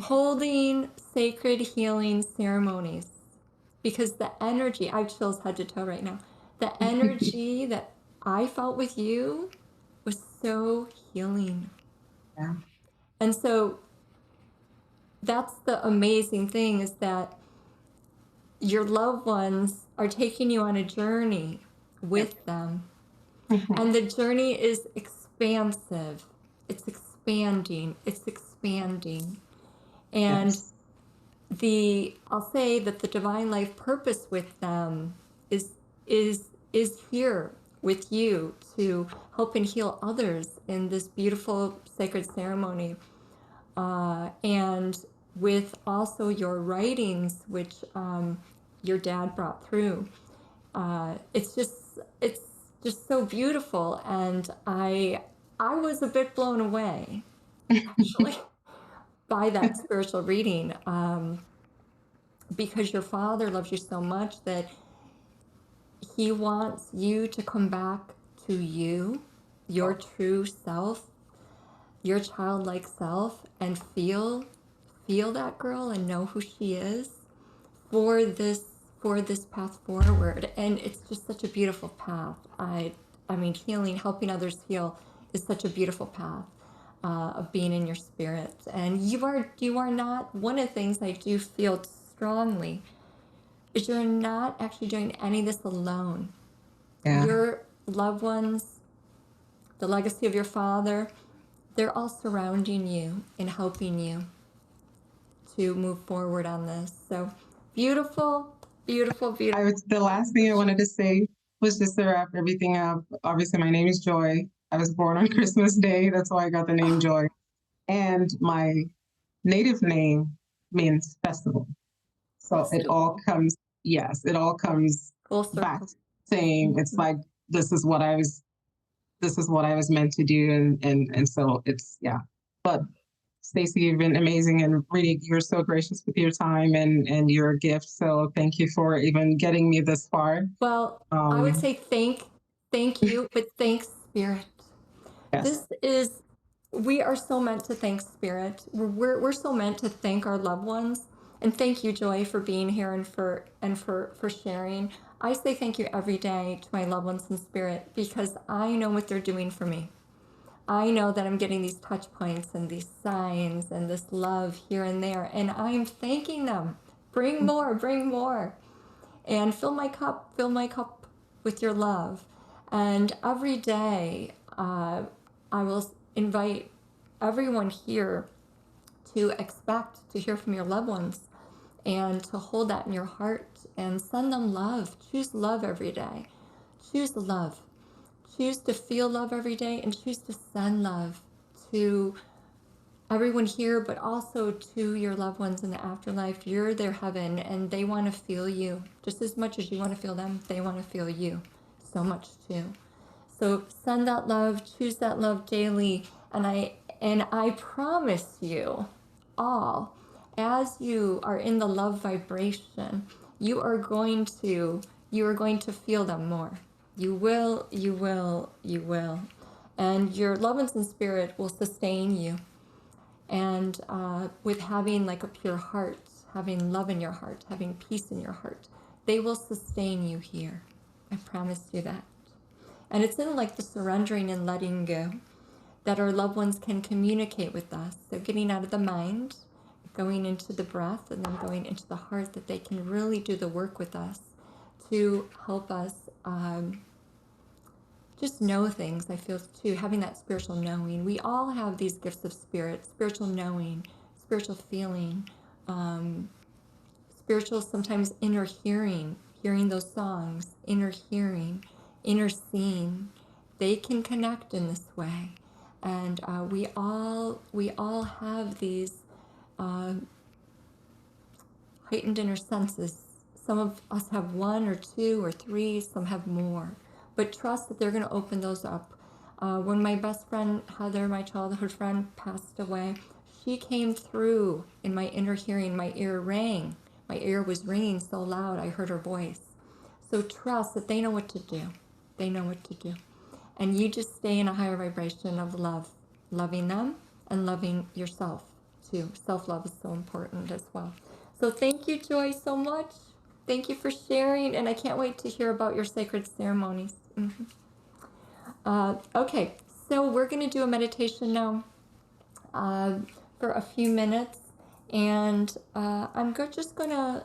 holding sacred healing ceremonies, because the energy, I have chills head to toe right now. The energy that I felt with you was so healing. Yeah. And so that's the amazing thing, is that your loved ones are taking you on a journey with them. And the journey is expansive. It's expanding. It's expanding. And I'll say that the divine life purpose with them is here with you to help and heal others in this beautiful sacred ceremony. And with also your writings, which your dad brought through. It's just so beautiful, and I was a bit blown away, actually, by that spiritual reading, because your father loves you so much that he wants you to come back to you, your true self, your childlike self, and feel that girl and know who she is for this path forward. And it's just such a beautiful path. I mean, healing, helping others heal is such a beautiful path of being in your spirit. And you are not, one of the things I do feel strongly is you're not actually doing any of this alone. Yeah. Your loved ones, the legacy of your father, they're all surrounding you and helping you to move forward on this. So beautiful, beautiful, beautiful. The last thing I wanted to say was just to wrap everything up. Obviously, my name is Joy. I was born on Christmas Day. That's why I got the name Joy. And my native name means festival. So it all comes back saying, it's like, this is what I was meant to do. And so it's, yeah. But Stacey, you've been amazing, and really, you're so gracious with your time and your gift. So thank you for even getting me this far. Well, I would say thank you, but thanks, Spirit. Yes. We are so meant to thank Spirit. We're so meant to thank our loved ones. And thank you, Joy, for being here and for sharing. I say thank you every day to my loved ones in Spirit, because I know what they're doing for me. I know that I'm getting these touch points and these signs and this love here and there, and I'm thanking them. Bring more, and fill my cup with your love. And every day, I will invite everyone here to expect to hear from your loved ones and to hold that in your heart and send them love. Choose love every day. Choose love. Choose to feel love every day, and choose to send love to everyone here, but also to your loved ones in the afterlife. You're their heaven, and they want to feel you just as much as you want to feel them. They want to feel you so much too. So send that love, choose that love daily, and I promise you all, as you are in the love vibration, you are going to feel them more. You will, you will, you will. And your loved ones in spirit will sustain you. And with having like a pure heart, having love in your heart, having peace in your heart, they will sustain you here. I promise you that. And it's in like the surrendering and letting go that our loved ones can communicate with us. So getting out of the mind, going into the breath, and then going into the heart, that they can really do the work with us to help us just know things. I feel too, having that spiritual knowing. We all have these gifts of spirit, spiritual knowing, spiritual feeling, spiritual sometimes inner hearing, hearing those songs, inner hearing, inner seeing. They can connect in this way. And we all have these heightened inner senses. Some of us have one or two or three, some have more. But trust that they're going to open those up. When my best friend, Heather, my childhood friend, passed away, she came through in my inner hearing. My ear rang. My ear was ringing so loud I heard her voice. So trust that they know what to do. They know what to do. And you just stay in a higher vibration of love, loving them and loving yourself too. Self-love is so important as well. So thank you, Joy, so much. Thank you for sharing, and I can't wait to hear about your sacred ceremonies. Okay, so we're going to do a meditation now for a few minutes, and I'm just going to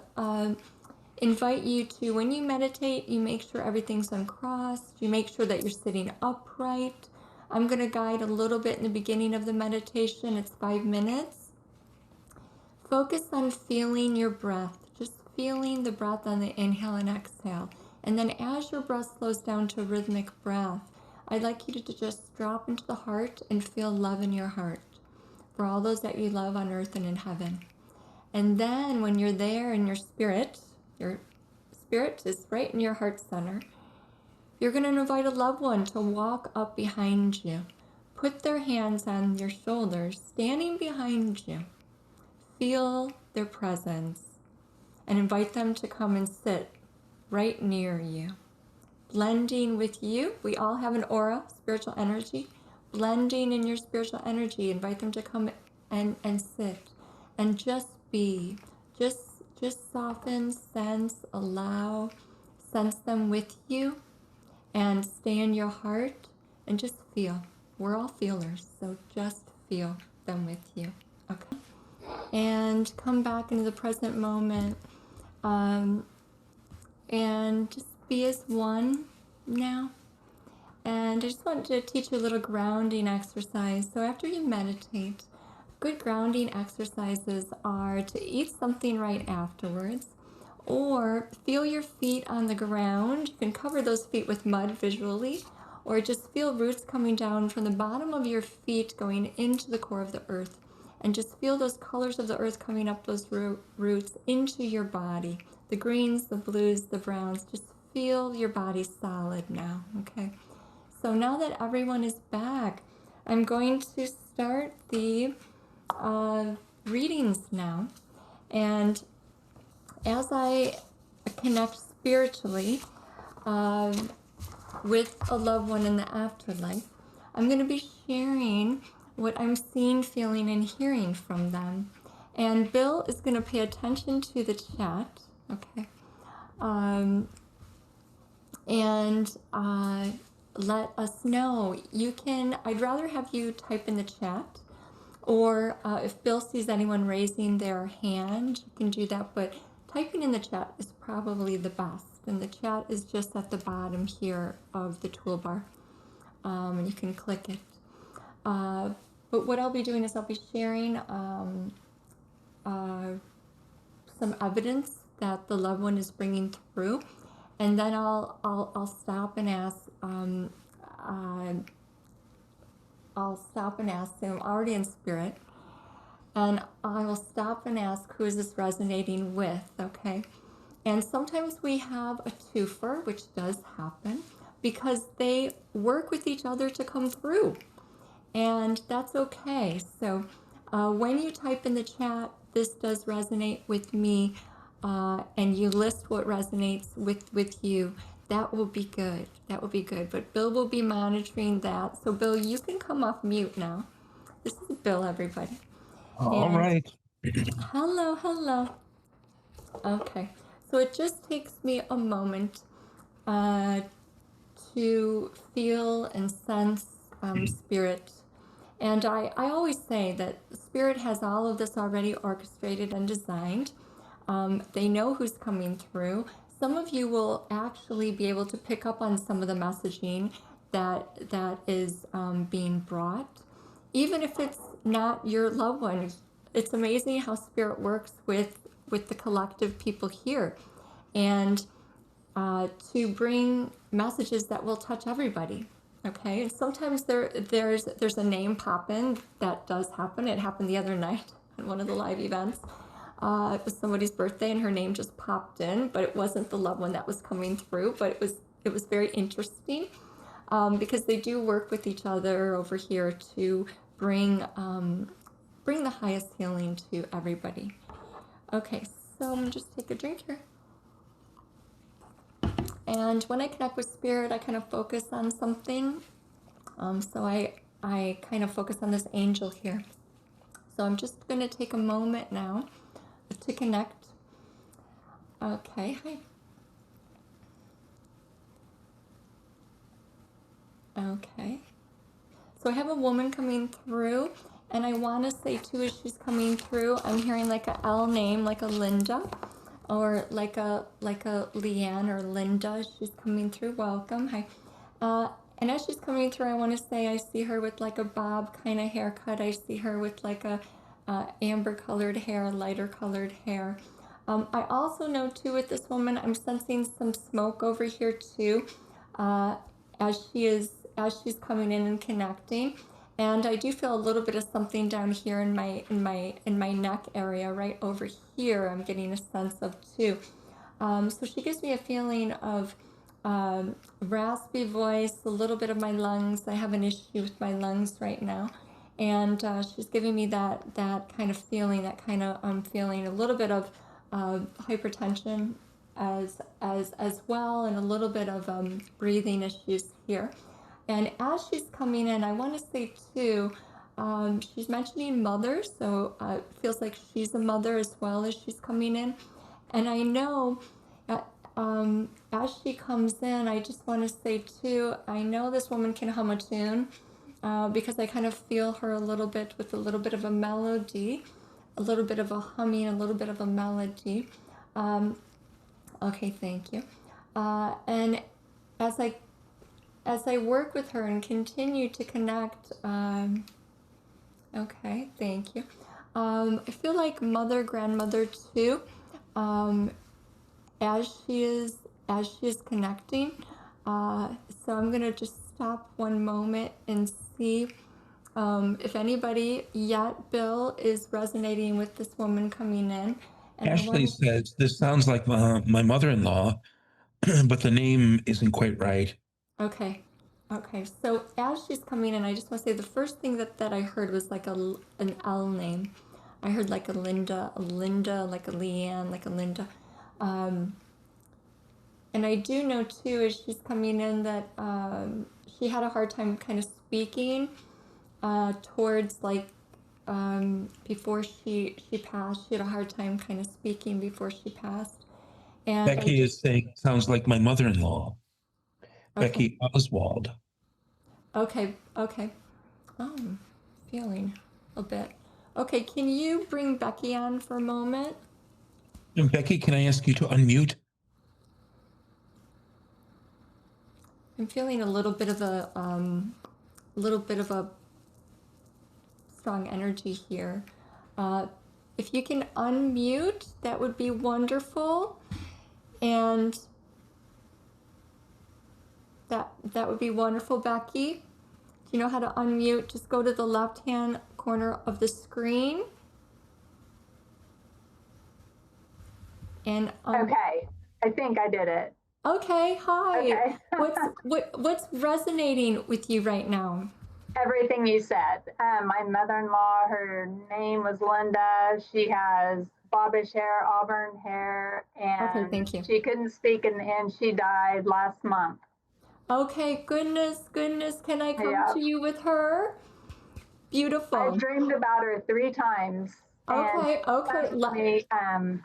invite you to, when you meditate, you make sure everything's uncrossed, you make sure that you're sitting upright. I'm going to guide a little bit in the beginning of the meditation. It's 5 minutes. Focus on feeling your breath, just feeling the breath on the inhale and exhale. And then as your breath slows down to a rhythmic breath, I'd like you to just drop into the heart and feel love in your heart for all those that you love on earth and in heaven. And then when you're there in your spirit is right in your heart center, you're going to invite a loved one to walk up behind you. Put their hands on your shoulders, standing behind you. Feel their presence and invite them to come and sit right near you. Blending with you, we all have an aura, spiritual energy. Blending in your spiritual energy, invite them to come and sit and just be. Just soften, sense, allow, sense them with you, and stay in your heart and just feel. We're all feelers, so just feel them with you. Okay? And come back into the present moment, and just be as one now. And I just want to teach you a little grounding exercise. So after you meditate, good grounding exercises are to eat something right afterwards, or feel your feet on the ground. You can cover those feet with mud visually, or just feel roots coming down from the bottom of your feet going into the core of the earth. And just feel those colors of the earth coming up those roots into your body. The greens, the blues, the browns. Just feel your body solid now, okay? So now that everyone is back, I'm going to start the readings now. And as I connect spiritually with a loved one in the afterlife, I'm going to be sharing what I'm seeing, feeling, and hearing from them. And Bill is going to pay attention to the chat, okay? And let us know. You can, I'd rather have you type in the chat, or if Bill sees anyone raising their hand, you can do that, but typing in the chat is probably the best. And the chat is just at the bottom here of the toolbar, and you can click it. But what I'll be doing is I'll be sharing some evidence that the loved one is bringing through, and then I'll stop and ask. I'll stop and ask them, already in spirit, and I will stop and ask, who is this resonating with, okay? And sometimes we have a twofer, which does happen, because they work with each other to come through. And that's okay. So when you type in the chat, this does resonate with me, and you list what resonates with you, that will be good. That will be good. But Bill will be monitoring that. So Bill, you can come off mute now. This is Bill, everybody. All right. Hello, hello. Okay. So it just takes me a moment to feel and sense spirit. And I always say that spirit has all of this already orchestrated and designed. They know who's coming through. Some of you will actually be able to pick up on some of the messaging that is being brought, even if it's not your loved one. It's amazing how spirit works with the collective people here, and to bring messages that will touch everybody. Okay, and sometimes there's a name pop in. That does happen. It happened the other night at one of the live events. It was somebody's birthday and her name just popped in, but it wasn't the loved one that was coming through. But it was very interesting, because they do work with each other over here to bring the highest healing to everybody. Okay, so I'm gonna just take a drink here. And when I connect with spirit, I kind of focus on something. So I kind of focus on this angel here. So I'm just going to take a moment now to connect. Okay, hi. Okay. So I have a woman coming through, and I want to say too, as she's coming through, I'm hearing like a L name, like a Linda, or like a Leanne or Linda. She's coming through. Welcome. Hi. And as she's coming through, I want to say I see her with like a bob kind of haircut. I see her with like a amber colored hair, lighter colored hair. I also know too with this woman, I'm sensing some smoke over here too, as she's coming in and connecting. And I do feel a little bit of something down here in my neck area, right over here. I'm getting a sense of too. So she gives me a feeling of raspy voice, a little bit of my lungs. I have an issue with my lungs right now, and she's giving me that kind of feeling, that kind of feeling, a little bit of hypertension as well, and a little bit of breathing issues here. And as she's coming in, I want to say too, she's mentioning mother, so it feels like she's a mother as well as she's coming in. And I know as she comes in, I just want to say too, I know this woman can hum a tune, because I kind of feel her a little bit with a little bit of a melody, a little bit of a humming, a little bit of a melody. Okay, thank you. And as I work with her and continue to connect, okay, thank you. I feel like mother, grandmother too, as she is connecting. So I'm gonna just stop one moment and see if anybody yet, Bill, is resonating with this woman coming in. And Ashley says, this sounds like my mother-in-law, but the name isn't quite right. Okay. Okay. So as she's coming in, I just want to say the first thing that I heard was like an L name. I heard like a Linda, like a Leanne, like a Linda. And I do know too, as she's coming in, that she had a hard time kind of speaking towards like before she passed. She had a hard time kind of speaking before she passed. And Becky is saying, sounds like my mother-in-law, okay. Becky Oswald. Okay, okay. Oh, I'm feeling a bit. Okay, can you bring Becky on for a moment? And Becky, can I ask you to unmute? I'm feeling a little bit of a strong energy here. If you can unmute, that would be wonderful. And that would be wonderful, Becky. Do you know how to unmute? Just go to the left-hand corner of the screen And Okay, I think I did it. okay, hi. Okay. What's resonating with you right now? Everything you said. My mother-in-law, her name was Linda. She has bobbish hair, auburn hair, Okay, and thank you. she couldn't speak in the end. She died last month. Okay, goodness, can I come Yeah. to you with her? Beautiful. I've dreamed about her 3 times. Okay, okay. Me, and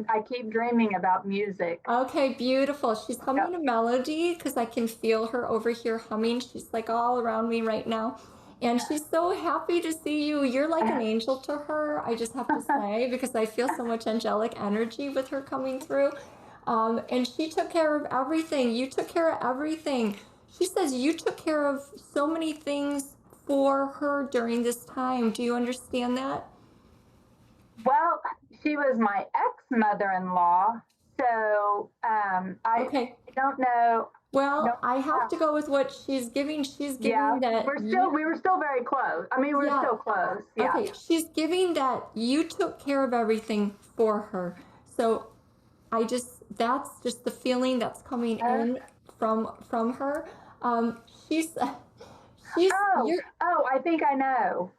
I keep dreaming about music. Okay, beautiful. She's humming a melody because I can feel her over here humming. She's like all around me right now. And she's so happy to see you. You're like an angel to her, I just have to say, because I feel so much angelic energy with her coming through. And she took care of everything. You took care of everything. She says you took care of so many things for her during this time. Do you understand that? Well, she was my ex-mother-in-law, so I don't know. Well, No, I have to go with what she's giving. She's giving that we were still very close. I mean, we were still close. Yeah. Okay, she's giving that you took care of everything for her. So that's just the feeling that's coming in from her. She's I think I know.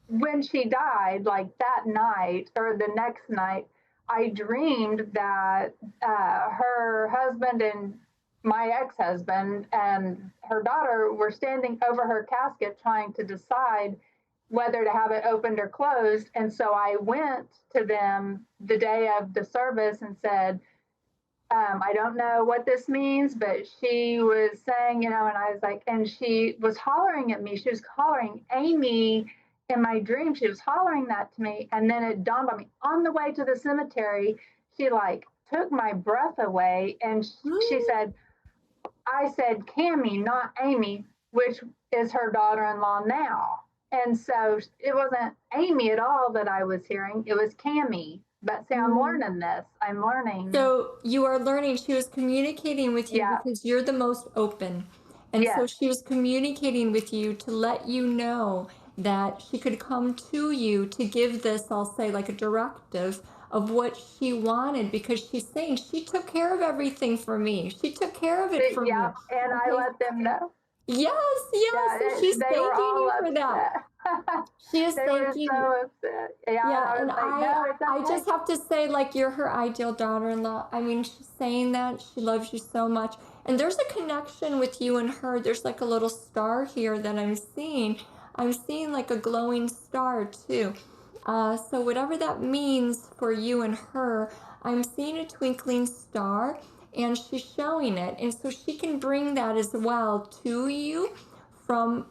When she died, like that night or the next night, I dreamed that her husband and my ex-husband and her daughter were standing over her casket trying to decide whether to have it opened or closed. And so I went to them the day of the service and said, I don't know what this means, but she was saying, and I was like, and she was hollering at me. She was hollering, Amy, in my dream. She was hollering that to me. And then it dawned on me on the way to the cemetery, she like took my breath away. And she said, I said, Cammie, not Amy, which is her daughter-in-law now. And so it wasn't Amy at all that I was hearing. It was Cammie. But see, I'm learning this. I'm learning. So you are learning. She was communicating with you because you're the most open. And so she was communicating with you to let you know that she could come to you to give this, I'll say, like a directive of what she wanted, because she's saying she took care of everything for me. She took care of it for me. And I let them know. Yes. So she's thanking you for that. She is thanking you. So upset. And I just have to say, like, you're her ideal daughter-in-law. I mean, she's saying that she loves you so much. And there's a connection with you and her. There's like a little star here that I'm seeing. I'm seeing like a glowing star too. So whatever that means for you and her, I'm seeing a twinkling star, and she's showing it. And so she can bring that as well to you from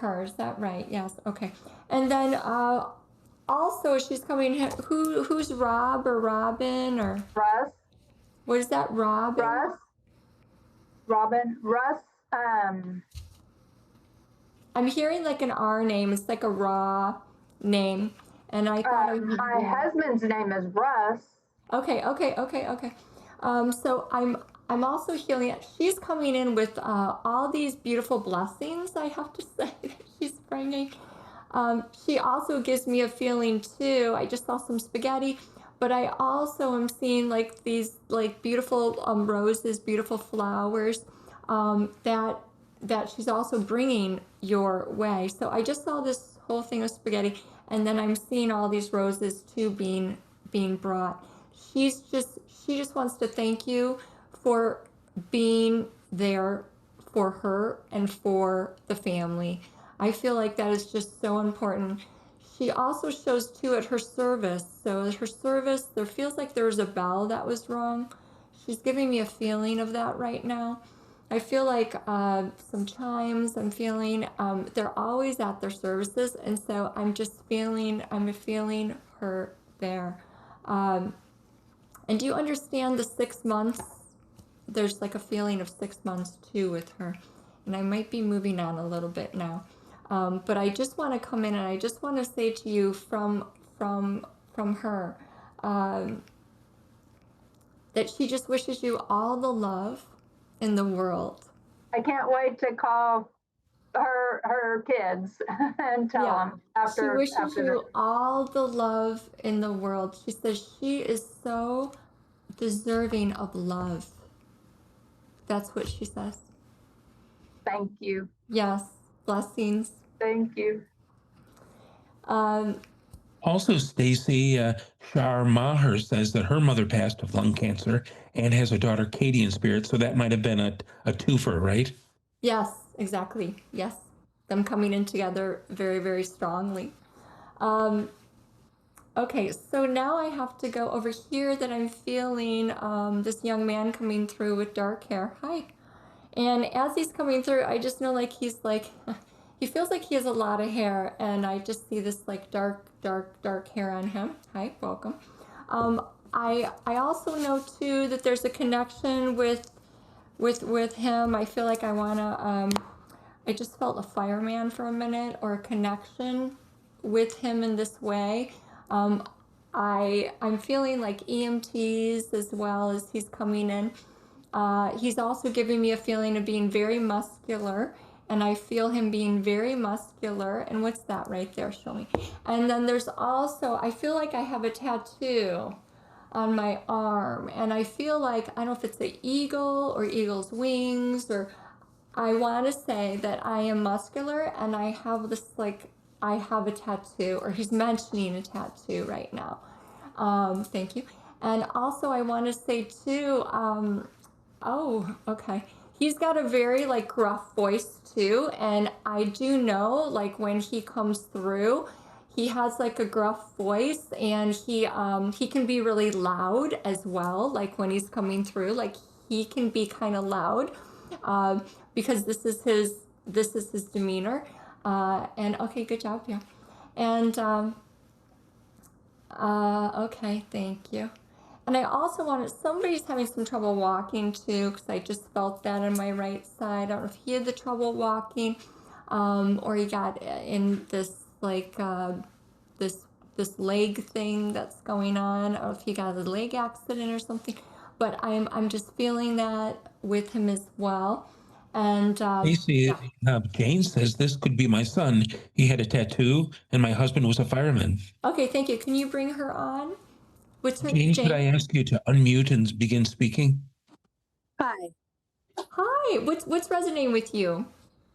her. Is that right? Yes. Okay. And then also she's coming. Who's Rob or Robin or Russ? What is that? Robin. Russ. I'm hearing like an R name. It's like a raw name, and I thought my husband's name is Russ. Okay. So I'm also healing it. She's coming in with all these beautiful blessings, I have to say, that she's bringing. She also gives me a feeling too. I just saw some spaghetti, but I also am seeing like these like beautiful roses, beautiful flowers that she's also bringing your way. So I just saw this whole thing of spaghetti, and then I'm seeing all these roses too being brought. She just wants to thank you for being there for her and for the family. I feel like that is just so important. She also shows too at her service. So at her service, there feels like there was a bell that was wrong. She's giving me a feeling of that right now. I feel like some chimes. I'm feeling they're always at their services, and so I'm feeling her there. And do you understand the 6 months? There's like a feeling of 6 months too with her, and I might be moving on a little bit now, but I just want to come in and I just want to say to you from her that she just wishes you all the love in the world. I can't wait to call her her kids and tell them after. She wishes after you all the love in the world. She says she is so deserving of love. That's what she says. Thank you. Yes, blessings. Thank you. Also, Stacey, Shar Maher says that her mother passed of lung cancer and has a daughter, Katie, in spirit. So that might have been a twofer, right? Yes, exactly. Yes. Them coming in together very, very strongly. Okay, so now I have to go over here that I'm feeling this young man coming through with dark hair. Hi. And as he's coming through, I just know like he's like, he feels like he has a lot of hair, and I just see this like dark hair on him. Hi, welcome. I also know too that there's a connection with him. I feel like I wanna I just felt a fireman for a minute, or a connection with him in this way. I'm feeling like EMTs as well as he's coming in. He's also giving me a feeling of being very muscular, and I feel him being very muscular. And what's that right there? Show me. And then there's also, I feel like I have a tattoo on my arm, and I feel like, I don't know if it's an eagle or eagle's wings, or I want to say that I am muscular, and I have this like, I have a tattoo, or he's mentioning a tattoo right now. Thank you. And also I want to say too, oh, okay. He's got a very like gruff voice too, and I do know like when he comes through, he has like a gruff voice, and he can be really loud as well. Like when he's coming through, like he can be kind of loud, because this is his demeanor. And okay, good job, yeah. And okay, thank you. And I also wanted, somebody's having some trouble walking too, because I just felt that on my right side. I don't know if he had the trouble walking, or he got in this like this leg thing that's going on, or if he got a leg accident or something. But I'm just feeling that with him as well. And Stacey, Jane says this could be my son. He had a tattoo, and my husband was a fireman. Okay, thank you. Can you bring her on? What's her Jane, could I ask you to unmute and begin speaking? Hi. Hi. What's resonating with you?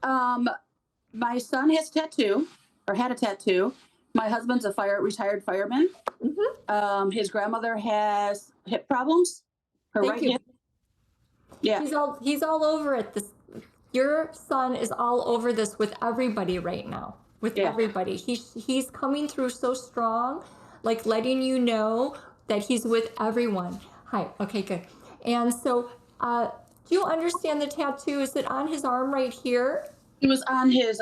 My son has a tattoo, or had a tattoo. My husband's a retired fireman. Mm-hmm. His grandmother has hip problems. Her Thank right you. hip. Yeah. He's all over it. Your son is all over this with everybody right now. With everybody. He's coming through so strong, like letting you know that he's with everyone. Hi. Okay, good. And so, do you understand the tattoo? Is it on his arm right here? It was on his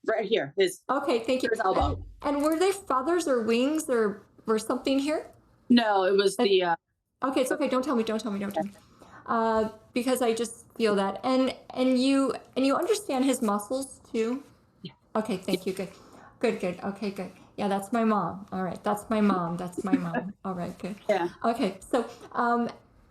right here. His okay, thank you. His elbow. And were they feathers or wings or something here? No, it was the. Okay, it's okay. Don't tell me. Because I just feel that, and you understand his muscles too. Yeah. Okay, thank you. Good. Okay, good. Yeah, that's my mom. All right, that's my mom. All right, good. Yeah. Okay, so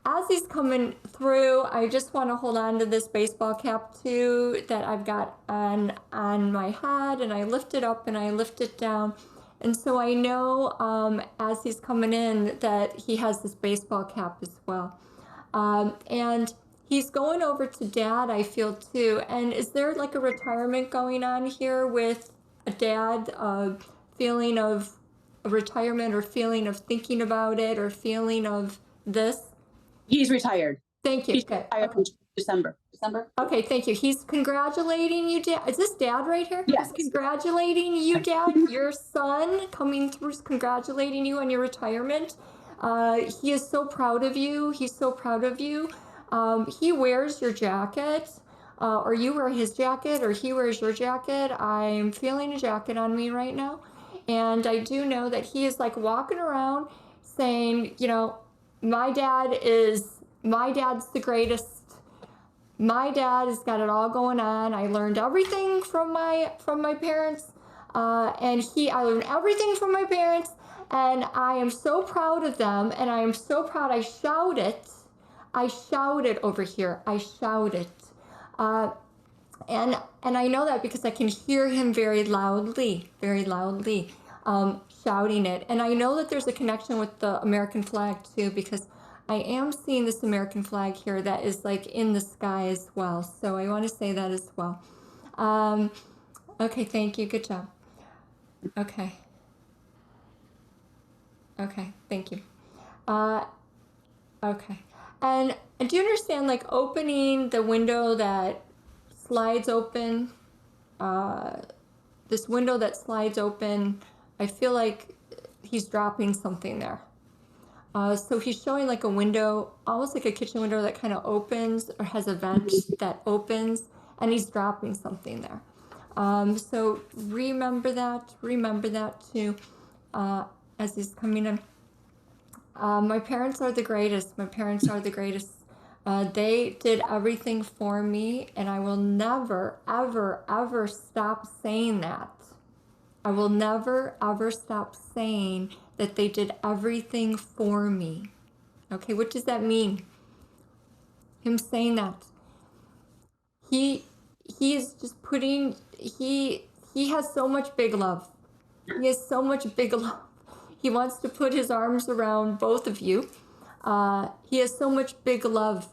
as he's coming through, I just want to hold on to this baseball cap too that I've got on my head, and I lift it up and I lift it down. And so I know as he's coming in that he has this baseball cap as well. And he's going over to Dad, I feel too. And is there like a retirement going on here with a dad, feeling of a retirement, or feeling of thinking about it, or feeling of this? He's retired. Thank you. He's retired in December. Okay, thank you. He's congratulating you, Dad. Is this Dad right here? Yes. He's congratulating you, Dad. Your son coming through is congratulating you on your retirement. He is so proud of you. He's so proud of you. He wears your jacket, or you wear his jacket, or he wears your jacket. I'm feeling a jacket on me right now. And I do know that he is like walking around saying, you know, my dad's the greatest. My dad has got it all going on. I learned everything from my parents, I learned everything from my parents, and I am so proud of them, and I am so proud. I shout it over here. I shout it. And I know that because I can hear him very loudly, shouting it. And I know that there's a connection with the American flag too, because I am seeing this American flag here that is like in the sky as well. So I want to say that as well. Okay, thank you. Good job. Okay. Okay, thank you. Okay. And do you understand, like, opening the window that slides open, this window that slides open, I feel like he's dropping something there. So he's showing like a window, almost like a kitchen window that kind of opens or has a vent that opens, and he's dropping something there. So remember that too, as he's coming in. My parents are the greatest. They did everything for me, and I will never, ever, ever stop saying that. I will never, ever stop saying that they did everything for me. Okay, what does that mean? Him saying that. He is just putting, he has so much big love. He has so much big love. He wants to put his arms around both of you. He has so much big love.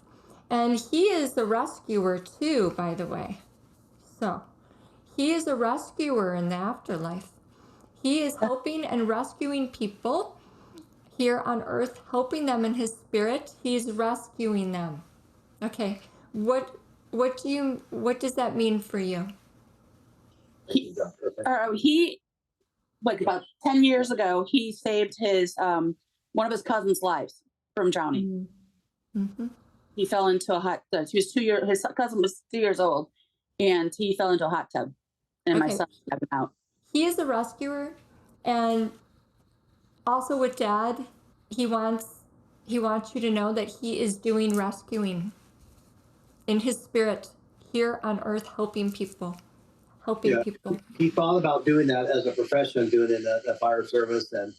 And he is a rescuer too, by the way. So, he is a rescuer in the afterlife. He is helping and rescuing people here on earth, helping them in his spirit. He's rescuing them. Okay. What does that mean for you? He like about 10 years ago, he saved his one of his cousin's lives from drowning. Mm-hmm. He fell into a hot tub. His cousin was 2 years old, and he fell into a hot tub, and my son got him out. He is a rescuer, and also with Dad, he wants you to know that he is doing rescuing in his spirit here on earth, helping people. He thought about doing that as a profession, doing it in the fire service, and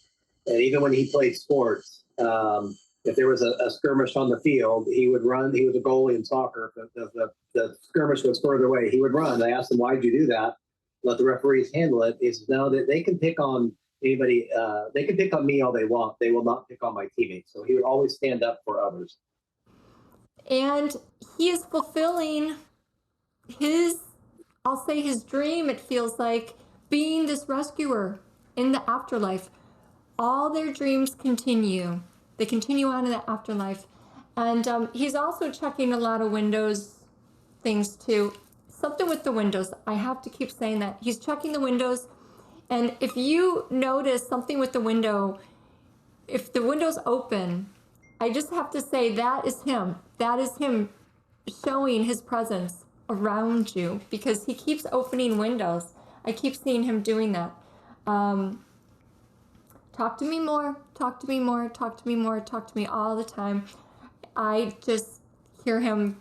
even when he played sports, if there was a skirmish on the field, he would run. He was a goalie in soccer. The skirmish was further away. He would run. I asked him, "Why'd you do that? Let the referees handle it." He says, "No, they can pick on anybody. They can pick on me all they want. They will not pick on my teammates." So he would always stand up for others. And he is fulfilling his dream, it feels like, being this rescuer in the afterlife. All their dreams continue. They continue on in the afterlife. And he's also checking a lot of Windows things too. Something with the windows. I have to keep saying that. He's checking the windows. And if you notice something with the window, if the window's open, I just have to say that is him. That is him showing his presence around you, because he keeps opening windows. I keep seeing him doing that. Talk to me more, talk to me more, talk to me more, talk to me all the time. I just hear him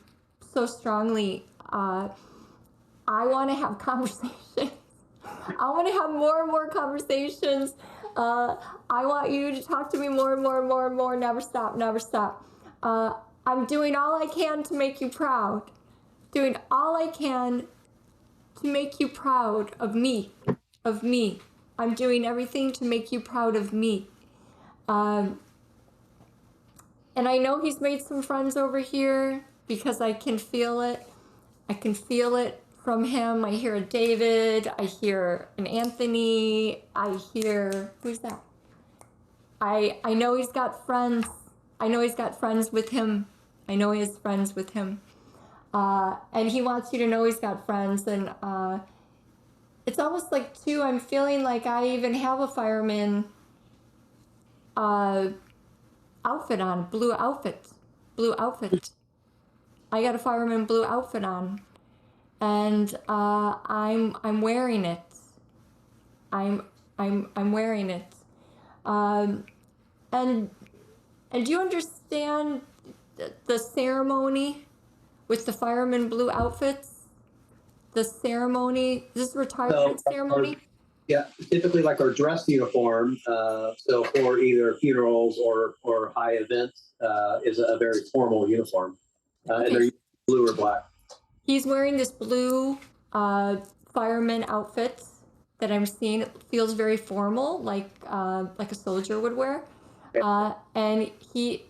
so strongly. I want to have conversations. I want to have more and more conversations. I want you to talk to me more and more and more and more. Never stop, never stop. I'm doing all I can to make you proud. Doing all I can to make you proud of me, I'm doing everything to make you proud of me. And I know he's made some friends over here, because I can feel it. I can feel it from him. I hear a David. I hear an Anthony. I hear, who's that? I know he's got friends. I know he's got friends with him. I know he has friends with him. And he wants you to know he's got friends. And it's almost like, too, I'm feeling like I even have a fireman outfit on, blue outfit. I got a fireman blue outfit on, and I'm wearing it. I'm wearing it. And do you understand the ceremony with the fireman blue outfits? The ceremony, this retirement ceremony? Typically like our dress uniform. So for either funerals or high events, is a very formal uniform. And they're blue or black. He's wearing this blue fireman outfit that I'm seeing. It feels very formal, like a soldier would wear. And he's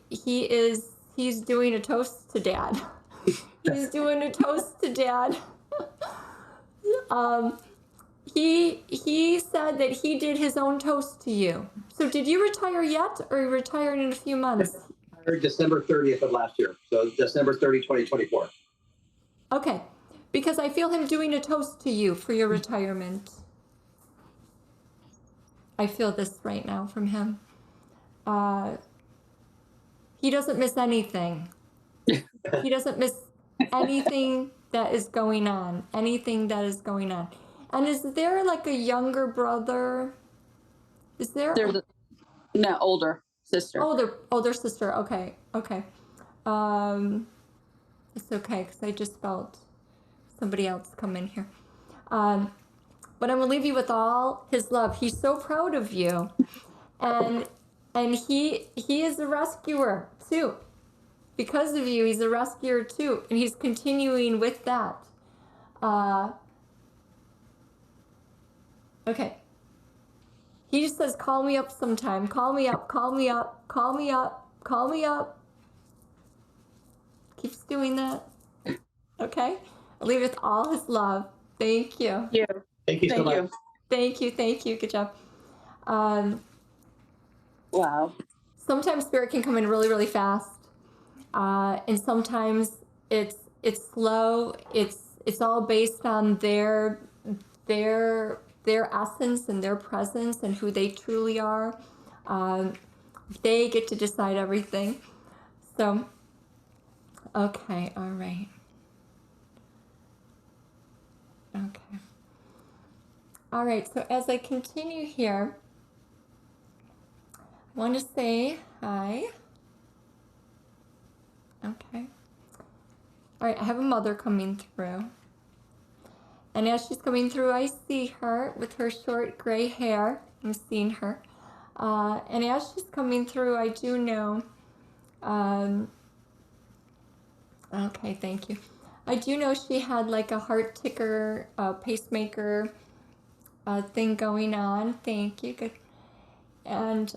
doing a toast to Dad. He's doing a toast to Dad. He said that he did his own toast to you. So did you retire yet, or are you retiring in a few months? December 30th of last year. So December 30, 2024. Okay, because I feel him doing a toast to you for your retirement. I feel this right now from him. He doesn't miss anything. He doesn't miss anything that is going on. Anything that is going on. And is there like a younger brother? Is there? No, older sister. Older sister. Okay. It's okay because I just felt somebody else come in here. But I'm gonna leave you with all his love. He's so proud of you, and he is a rescuer too. Because of you, he's a rescuer too, and he's continuing with that. Okay. He just says, call me up sometime. Call me up, call me up, call me up, call me up. Keeps doing that. Okay? I'll leave with all his love. Thank you. Yeah. Thank you so much. Thank you. Good job. Wow. Sometimes spirit can come in really, really fast. And sometimes it's slow. It's all based on their essence and their presence and who they truly are. They get to decide everything. So, okay, all right. Okay. All right, so as I continue here, I want to say hi. Okay. All right, I have a mother coming through. And as she's coming through, I see her with her short gray hair. I'm seeing her. And as she's coming through, I do know. Okay, thank you. I do know she had like a heart ticker, pacemaker thing going on. Thank you. Good. And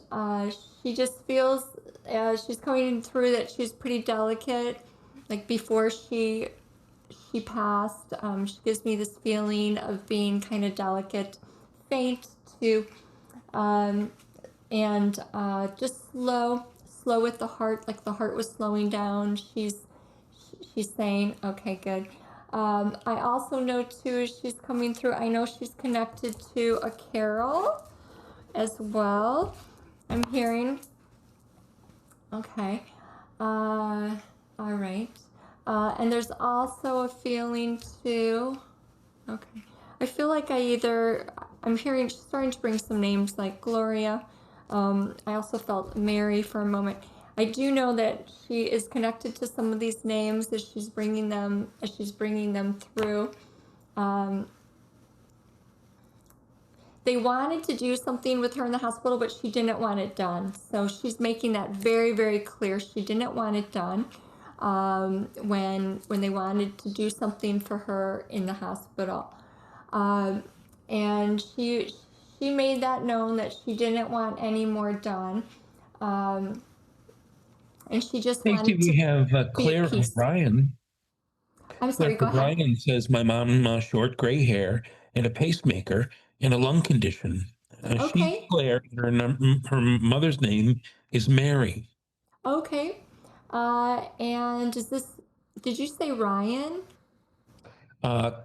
she just feels as she's coming through that she's pretty delicate. Like before she passed, she gives me this feeling of being kind of delicate, faint too, and just slow with the heart, like the heart was slowing down. She's saying, okay, good. I also know too, as she's coming through, I know she's connected to a Carol as well. I'm hearing. Okay. All right. And there's also a feeling too. Okay. I feel like I'm hearing, starting to bring some names like Gloria. I also felt Mary for a moment. I do know that she is connected to some of these names as she's bringing them through. They wanted to do something with her in the hospital, but she didn't want it done. So she's making that very, very clear. She didn't want it done when they wanted to do something for her in the hospital. And she made that known that she didn't want any more done. And she just wanted to. We have Claire O'Brien. I'm sorry, go ahead. O'Brien says, my mom, short gray hair and a pacemaker and a lung condition. Okay. She's Claire. Her mother's name is Mary. Okay. And did you say Ryan?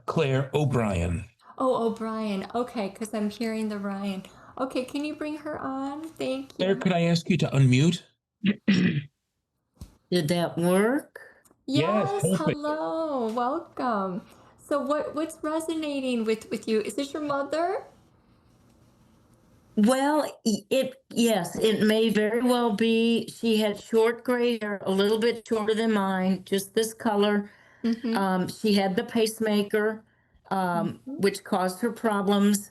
Claire O'Brien. Oh, O'Brien. Okay, because I'm hearing the Ryan. Okay, can you bring her on? Thank you. Claire, could I ask you to unmute? Did that work? Yes, perfect. hello, welcome. So what's resonating with you? Is this your mother? Well, yes, it may very well be. She had short gray hair, a little bit shorter than mine, just this color. Mm-hmm. She had the pacemaker, which caused her problems.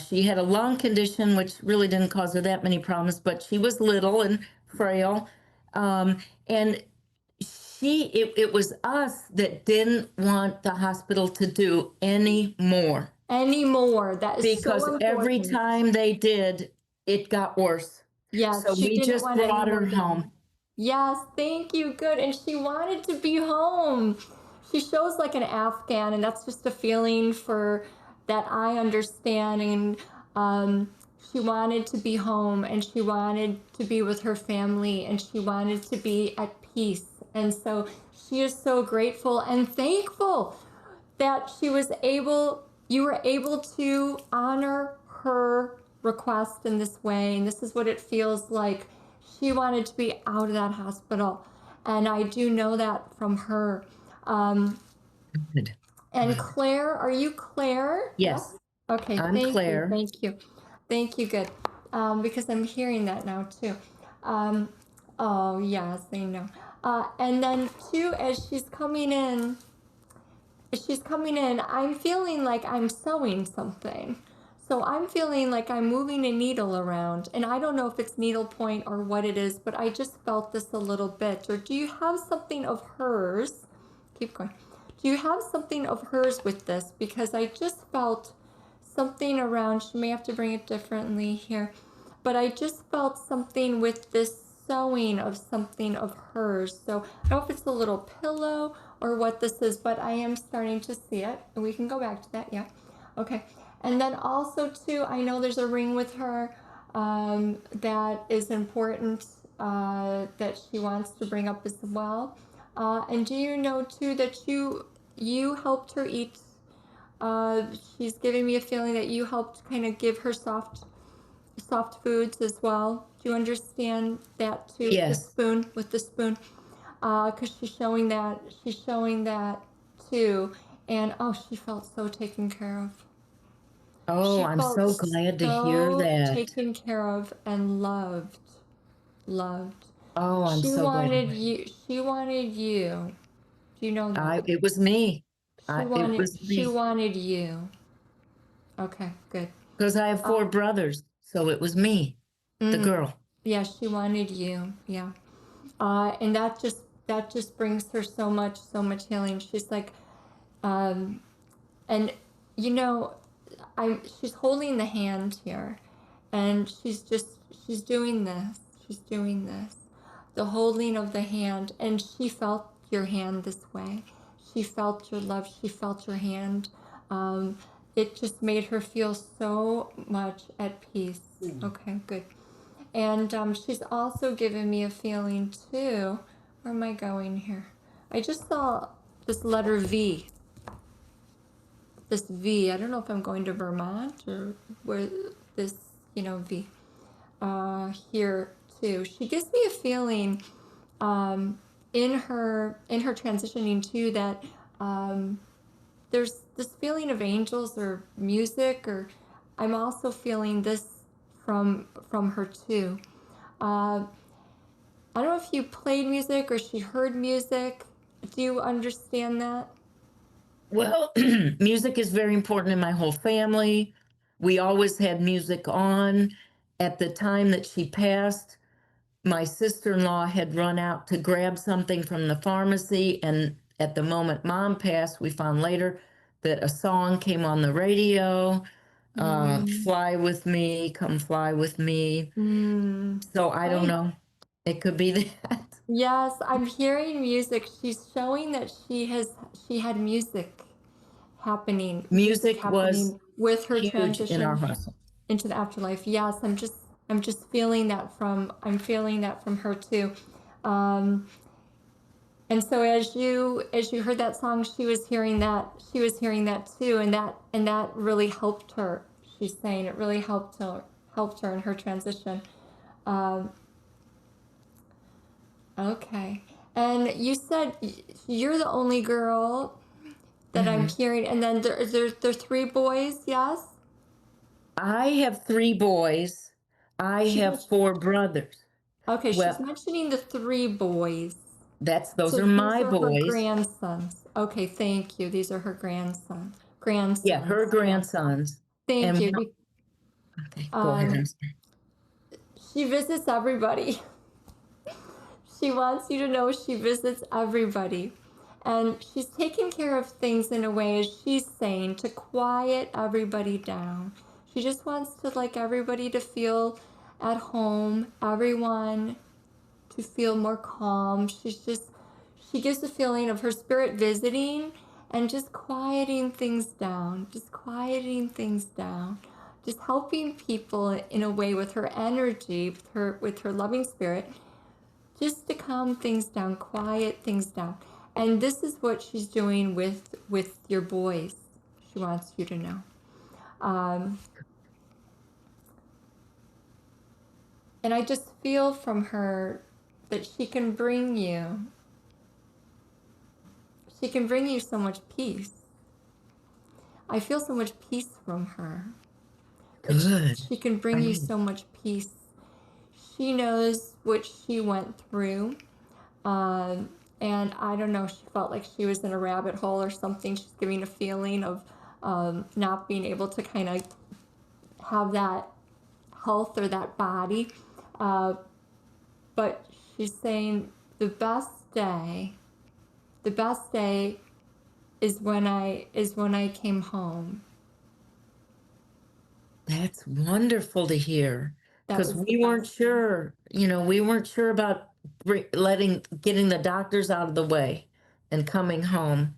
She had a lung condition, which really didn't cause her that many problems, but she was little and frail. And it was us that didn't want the hospital to do any more. Anymore. That is Because so every important. time they did, it got worse. Yes, So she we didn't just want any brought more her done. home. Yes, thank you. Good. And she wanted to be home. She shows like an Afghan, and that's just a feeling for that I understand. And she wanted to be home, and she wanted to be with her family, and she wanted to be at peace. And so she is so grateful and thankful that you were able to honor her request in this way. And this is what it feels like. She wanted to be out of that hospital. And I do know that from her. Good. And Claire, are you Claire? Yes. Okay, I'm Claire. Thank you. Thank you, good. Because I'm hearing that now too. Oh, yes, I know. And then too, as she's coming in, I'm feeling like I'm sewing something. So I'm feeling like I'm moving a needle around, and I don't know if it's needlepoint or what it is, but I just felt this a little bit. Or do you have something of hers? Keep going. Do you have something of hers with this? Because I just felt something around. She may have to bring it differently here, but I just felt something with this sewing of something of hers. So I don't know if it's a little pillow or what this is, but I am starting to see it. And we can go back to that, yeah. Okay. And then also too, I know there's a ring with her that is important that she wants to bring up as well. And do you know too that you helped her eat? She's giving me a feeling that you helped kind of give her soft foods as well. Do you understand that too? Yes. With the spoon, because she's showing that too. And oh, she felt so taken care of. Oh, I'm so glad to hear that. Taken care of and loved. Oh, I'm she so wanted glad. She wanted you. Do you know that? It was me. She wanted you. Okay, good. Because I have 4 brothers, so it was me, the girl. Yeah, she wanted you. Yeah, and that just brings her so much healing. She's like, and you know, she's holding the hand here, and she's doing this. She's doing this, the holding of the hand, and she felt your hand this way. She felt your love. She felt your hand. It just made her feel so much at peace. Okay, good. And she's also given me a feeling too. Where am I going here? I just saw this letter V. This V. I don't know if I'm going to Vermont or where this, V. Here too. She gives me a feeling in her transitioning too that there's this feeling of angels or music, or I'm also feeling this from her too. I don't know if you played music or she heard music. Do you understand that? Well, music is very important in my whole family. We always had music on. At the time that she passed, my sister-in-law had run out to grab something from the pharmacy, and at the moment Mom passed, we found later that a song came on the radio, Fly With Me, Come Fly With Me. So I don't know. It could be that. Yes, I'm hearing music. She's showing that she had music happening. Music was with her huge transition in our hustle. into the afterlife. Yes, I'm just feeling that from her too. And so as you heard that song, she was hearing that too, and that really helped her. She's saying it really helped her in her transition. Okay. And you said you're the only girl that I'm hearing, and then there are 3 boys, yes? I have 3 boys. I have 4 brothers. Okay, she's mentioning the 3 boys. Those are my boys. Her grandsons. Okay, thank you. These are her grandsons. Yeah, her grandsons. Thank you. Okay, go ahead. She visits everybody. She wants you to know she visits everybody. And she's taking care of things in a way, as she's saying, to quiet everybody down. She just wants to like everybody to feel at home, everyone to feel more calm. She gives a feeling of her spirit visiting and just quieting things down, just quieting things down, just helping people in a way with her energy, with her loving spirit, just to calm things down, quiet things down. And this is what she's doing with your boys. She wants you to know. And I just feel from her that she can bring you so much peace. I feel so much peace from her. Good. She can bring you so much peace. She knows what she went through. And I don't know, she felt like she was in a rabbit hole or something. She's giving a feeling of not being able to kind of have that health or that body. But she's saying the best day is when I came home. That's wonderful to hear. That Because was we the weren't best. sure, we weren't sure about getting the doctors out of the way and coming home.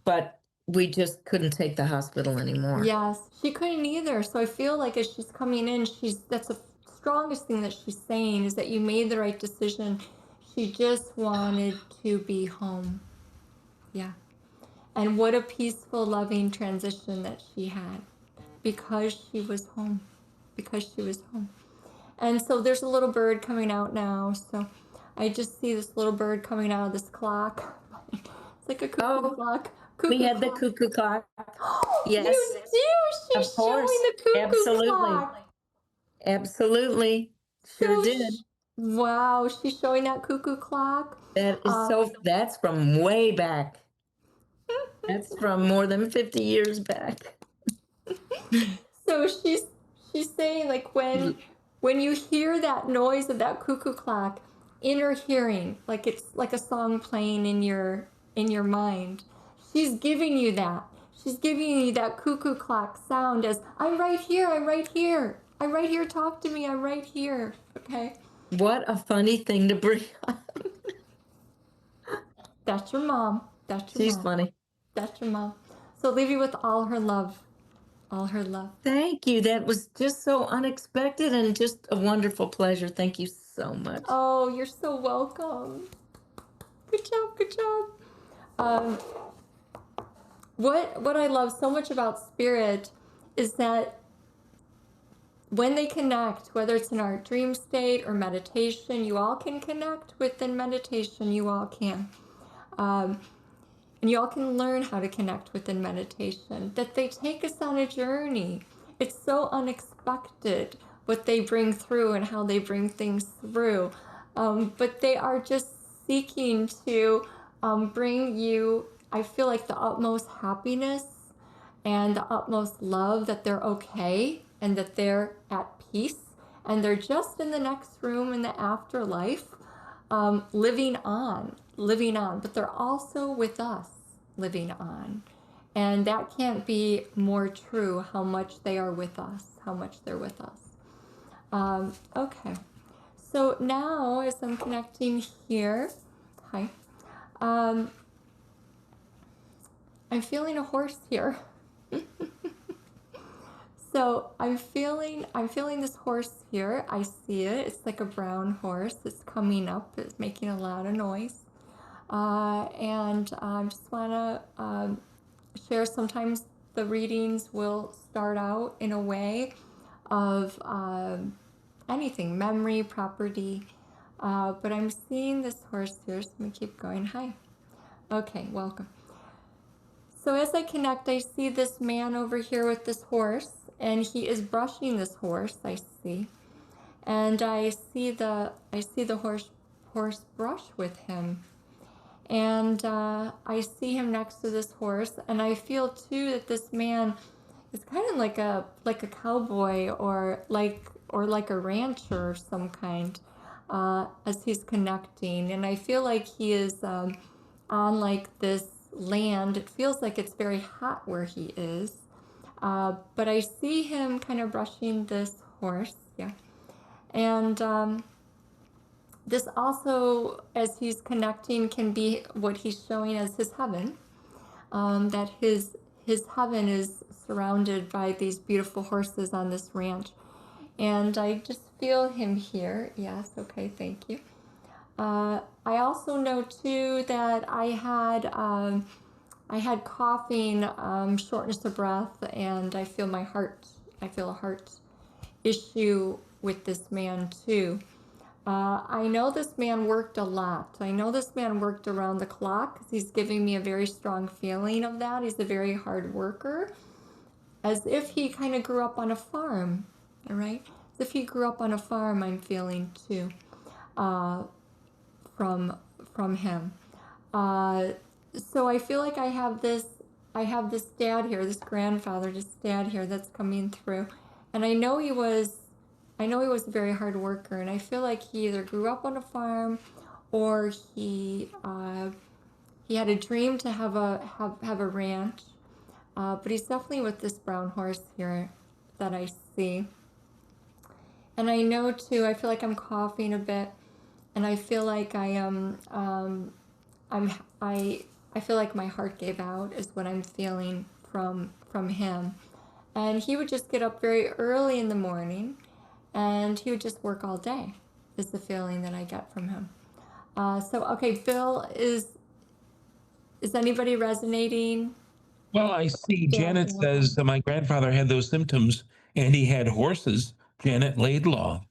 But we just couldn't take the hospital anymore. Yes, she couldn't either. So I feel like as she's coming in, that's the strongest thing that she's saying is that you made the right decision. She just wanted to be home. Yeah. And what a peaceful, loving transition that she had because she was home. Because she was home. And so there's a little bird coming out now. So I just see this little bird coming out of this clock. It's like a cuckoo clock. We had the cuckoo clock. Yes. You do. She's Of course. showing the cuckoo Absolutely. clock. Absolutely. Sure So did. Wow, she's showing that cuckoo clock. That is that's from way back. That's from more than 50 years back. So she's saying like when you hear that noise of that cuckoo clock, inner hearing, like it's like a song playing in your mind. She's giving you that. She's giving you that cuckoo clock sound as I'm right here, I'm right here. I'm right here, talk to me, I'm right here. Okay. What a funny thing to bring up. That's your mom. That's your She's mom. funny. That's your mom. So leave you with all her love. All her love. Thank you. That was just so unexpected and just a wonderful pleasure. Thank you so much. Oh, you're so welcome. Good job, good job. What I love so much about spirit is that when they connect, whether it's in our dream state or meditation, you all can connect within meditation, you all can. And you all can learn how to connect within meditation, that they take us on a journey. It's so unexpected what they bring through and how they bring things through. But they are just seeking to bring you, I feel like, the utmost happiness and the utmost love, that they're okay and that they're at peace and they're just in the next room in the afterlife, living on, but they're also with us living on. And that can't be more true, how much they are with us, how much they're with us. Okay, so now as I'm connecting here, hi, I'm feeling a horse here. So I'm feeling this horse here. I see it. It's like a brown horse. It's coming up. It's making a lot of noise. And I just want to share, sometimes the readings will start out in a way of anything, memory, property. But I'm seeing this horse here, so I'm going to keep going. Hi. Okay, welcome. So as I connect, I see this man over here with this horse, and he is brushing this horse, I see. And I see the horse brush with him. And I see him next to this horse, and I feel too that this man is kind of like a cowboy or like a rancher of some kind. as he's connecting. And I feel like he is on like this land. It feels like it's very hot where he is. But I see him kind of brushing this horse. Yeah. And this also, as he's connecting, can be what he's showing as his heaven. That his heaven is surrounded by these beautiful horses on this ranch. And I just feel him here. Yes, okay, thank you. I also know too that I had coughing, shortness of breath, and I feel a heart issue with this man too. I know this man worked a lot. I know this man worked around the clock because he's giving me a very strong feeling of that. He's a very hard worker, as if he kind of grew up on a farm, all right? As if he grew up on a farm, I'm feeling too, from him. So I feel like I have this dad here, this grandfather, this dad here that's coming through. And I know he was a very hard worker, and I feel like he either grew up on a farm or he had a dream to have a ranch. But he's definitely with this brown horse here that I see. And I know too, I feel like I'm coughing a bit, and I feel like I feel like my heart gave out is what I'm feeling from him. And he would just get up very early in the morning, and he would just work all day, is the feeling that I get from him. So, okay, Bill, is anybody resonating? Well, I see Janet says that my grandfather had those symptoms and he had horses. Janet Laidlaw.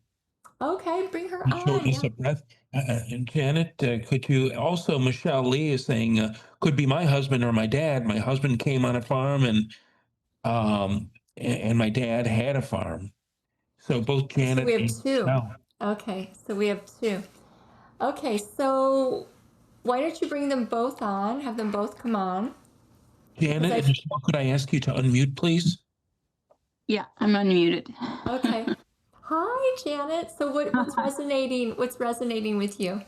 Okay, bring her on. Shortness of breath. Janet, could you also, Michelle Lee is saying, could be my husband or my dad. My husband came on a farm and my dad had a farm. So both Janet So we have and two. Michelle. Okay, so we have two. Okay, so why don't you bring them both on, have them both come on. Janet and Michelle, could I ask you to unmute, please? Yeah, I'm unmuted. Okay. Hi, Janet. So what's resonating with you?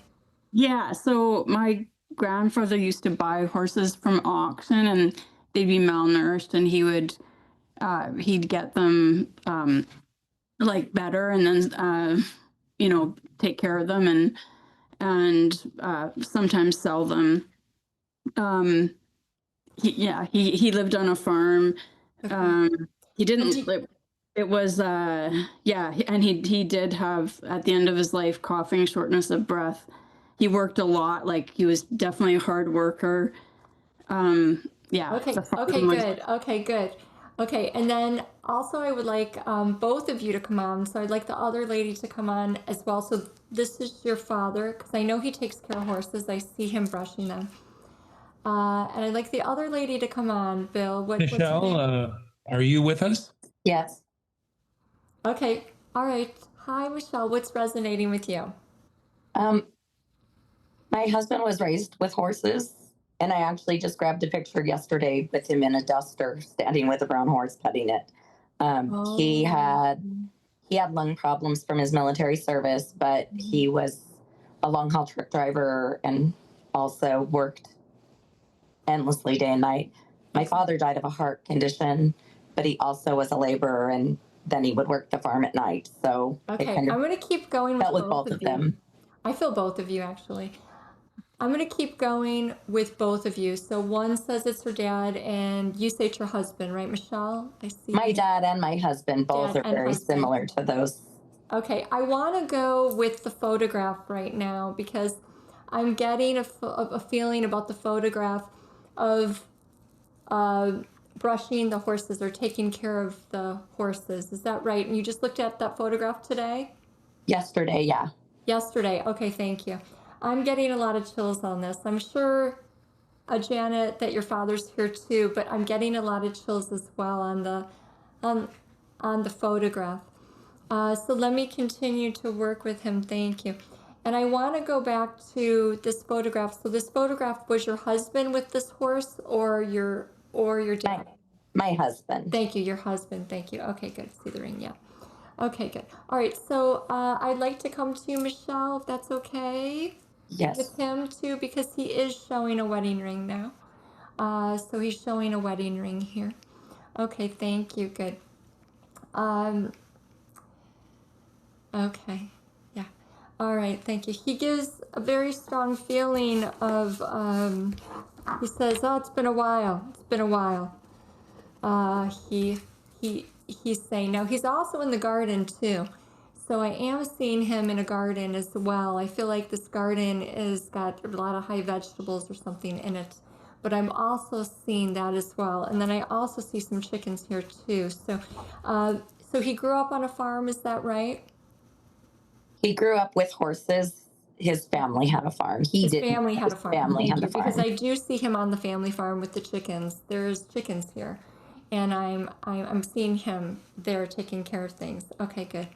Yeah, so my grandfather used to buy horses from auction and they'd be malnourished, and he'd get them like better, and then take care of them and sometimes sell them. He lived on a farm. Okay. He didn't. It was and he did have, at the end of his life, coughing, shortness of breath. He worked a lot. Like, he was definitely a hard worker. Okay, good. Okay, and then also I would like both of you to come on. So I'd like the other lady to come on as well. So this is your father, because I know he takes care of horses. I see him brushing them. And I'd like the other lady to come on. Bill, Michelle, are you with us? Yes. Okay, all right. Hi, Michelle. What's resonating with you? My husband was raised with horses, and I actually just grabbed a picture yesterday with him in a duster, standing with a brown horse petting it. He had lung problems from his military service, but he was a long-haul truck driver and also worked endlessly day and night. My father died of a heart condition, but he also was a laborer, and then he would work the farm at night. So okay, I'm going to keep going with both of them. I feel both of you, actually. I'm going to keep going with both of you. So one says it's her dad, and you say it's your husband, right, Michelle? I see. My dad and my husband both are very similar to those. Okay, I want to go with the photograph right now, because I'm getting a feeling about the photograph of brushing the horses or taking care of the horses. Is that right? And you just looked at that photograph today? Yesterday, yeah. Yesterday. Okay, thank you. I'm getting a lot of chills on this. I'm sure, Janet, that your father's here too, but I'm getting a lot of chills as well on the photograph. So let me continue to work with him. Thank you. And I want to go back to this photograph. So this photograph was your husband with this horse, or your dad? My husband. Thank you, your husband. Thank you. Okay, good. See the ring, yeah. Okay, good. All right, so I'd like to come to you, Michelle, if that's okay. Yes. With him too, because he is showing a wedding ring now. So he's showing a wedding ring here. Okay, thank you. Good. Okay. Yeah. All right. Thank you. He gives a very strong feeling of. He says, "Oh, it's been a while. It's been a while." He's saying now he's also in the garden too. So I am seeing him in a garden as well. I feel like this garden is got a lot of high vegetables or something in it. But I'm also seeing that as well. And then I also see some chickens here too. So he grew up on a farm, is that right? He grew up with horses. His family had a farm. His family had a farm. Family Thank had you, a farm. because I do see him on the family farm with the chickens. There's chickens here, and I'm seeing him there taking care of things. Okay, good.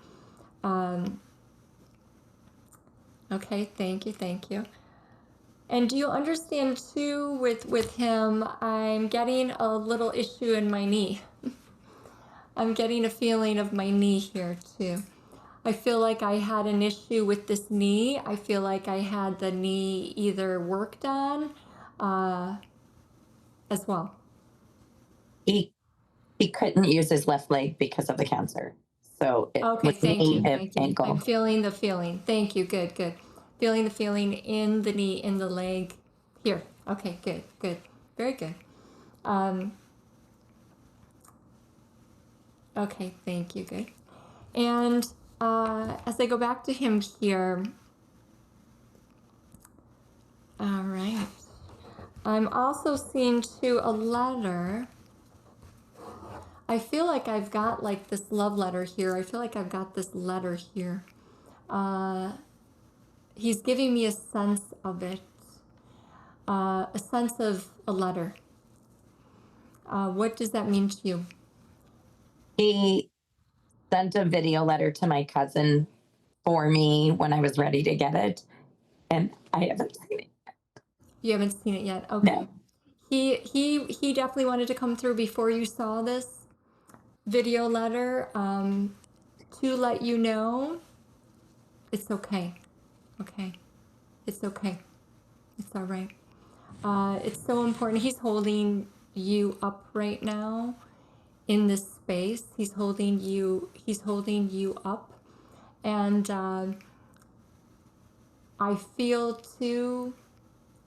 Okay, thank you. And do you understand too with him? I'm getting a little issue in my knee. I'm getting a feeling of my knee here too. I feel like I had an issue with this knee. I feel like I had the knee either worked on as well. He couldn't use his left leg because of the cancer. So it Okay, was thank knee, you. hip, Thank you. ankle. I'm feeling the feeling. Thank you. Good. Feeling the feeling in the knee, in the leg. Here. Okay, good. Very good. Okay, thank you. Good. And as I go back to him here, all right. I'm also seeing too a letter. I feel like I've got like this love letter here. I feel like I've got this letter here. He's giving me a sense of it, a sense of a letter. What does that mean to you? He sent a video letter to my cousin for me when I was ready to get it, and I haven't seen it. You haven't seen it yet. Okay. No. He definitely wanted to come through before you saw this video letter to let you know it's okay. Okay. It's okay. It's all right. It's so important. He's holding you up right now in this space. He's holding you up. And I feel too,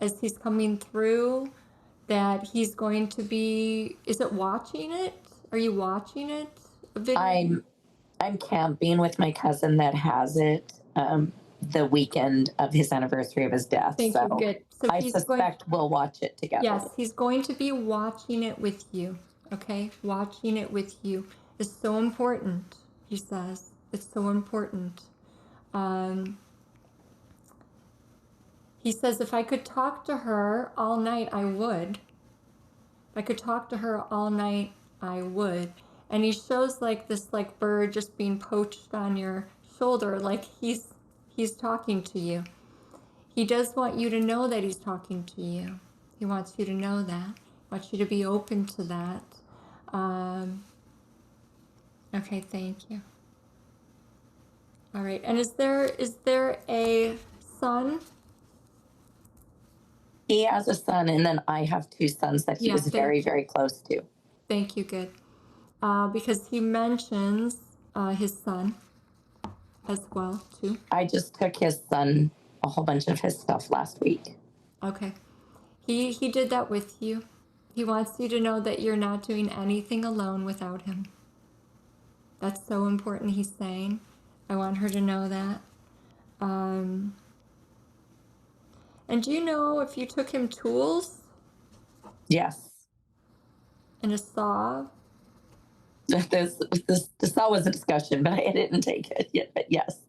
as he's coming through, that he's going to be, is it watching it? Are you watching it? A video? I'm camping with my cousin that has it the weekend of his anniversary of his death. Thank you. Good. So I suspect we'll watch it together. Yes, he's going to be watching it with you. Okay? Watching it with you is so important, he says. It's so important. He says, if I could talk to her all night, I would. If I could talk to her all night, I would. And he shows like this like bird just being poached on your shoulder, like he's talking to you. He does want you to know that he's talking to you. He wants you to know that. He wants you to be open to that. Okay, thank you. All right. And is there a son? He has a son, and then I have two sons that he was very, very close to. Thank you. Good. Because he mentions his son as well too. I just took his son a whole bunch of his stuff last week. Okay. He did that with you. He wants you to know that you're not doing anything alone without him. That's so important, he's saying. I want her to know that. And do you know if you took him tools? Yes. And a saw? The saw was a discussion, but I didn't take it yet, but yes.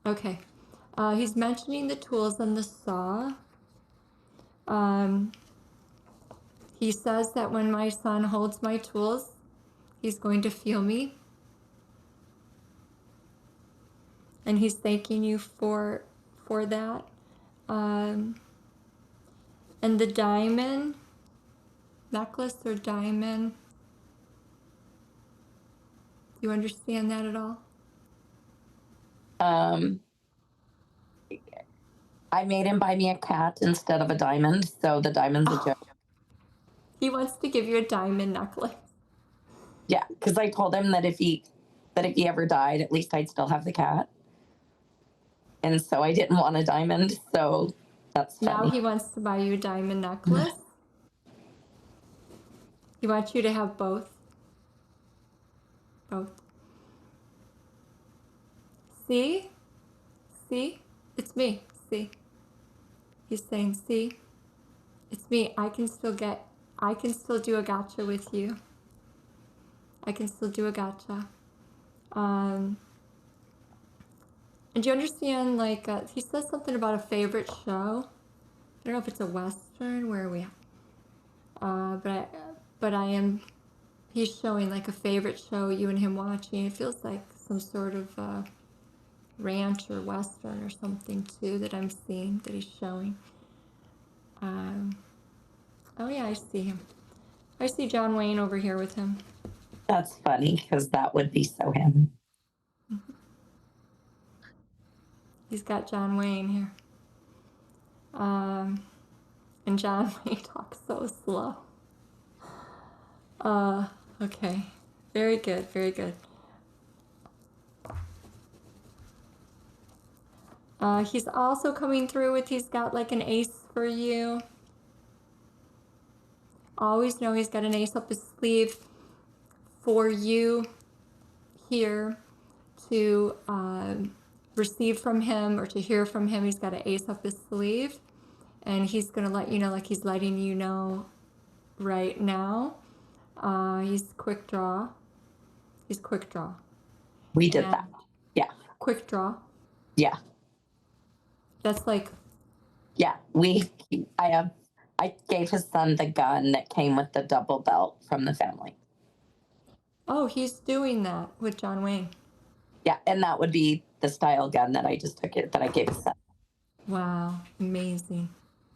Okay. He's mentioning the tools and the saw. He says that when my son holds my tools, he's going to feel me. And he's thanking you for that. And the diamond necklace or diamond, you understand that at all? I made him buy me a cat instead of a diamond, so the diamond's a joke. He wants to give you a diamond necklace. Yeah, because I told him that if he ever died, at least I'd still have the cat. And so I didn't want a diamond, so that's funny. Now he wants to buy you a diamond necklace. He wants you to have both. Both. See? See? It's me. See? He's saying, see? It's me. I can still do a gotcha with you. I can still do a gotcha. And do you understand, like, he says something about a favorite show. I don't know if it's a Western, where are we at? But he's showing like a favorite show you and him watching. It feels like some sort of ranch or Western or something too that I'm seeing that he's showing. Oh yeah, I see him. I see John Wayne over here with him. That's funny, because that would be so him. Mm-hmm. He's got John Wayne here. And John Wayne talks so slow. Okay. Very good, very good. He's also coming through with, he's got like an ace for you. Always know he's got an ace up his sleeve for you here to receive from him or to hear from him. He's got an ace up his sleeve, and he's going to let you know, like he's letting you know right now. He's quick draw. He's quick draw. We did that. Yeah. Quick draw. Yeah. That's like. Yeah. I gave his son the gun that came with the double belt from the family. Oh, he's doing that with John Wayne. Yeah, and that would be the style gun that I just took it that I gave his son. Wow, amazing.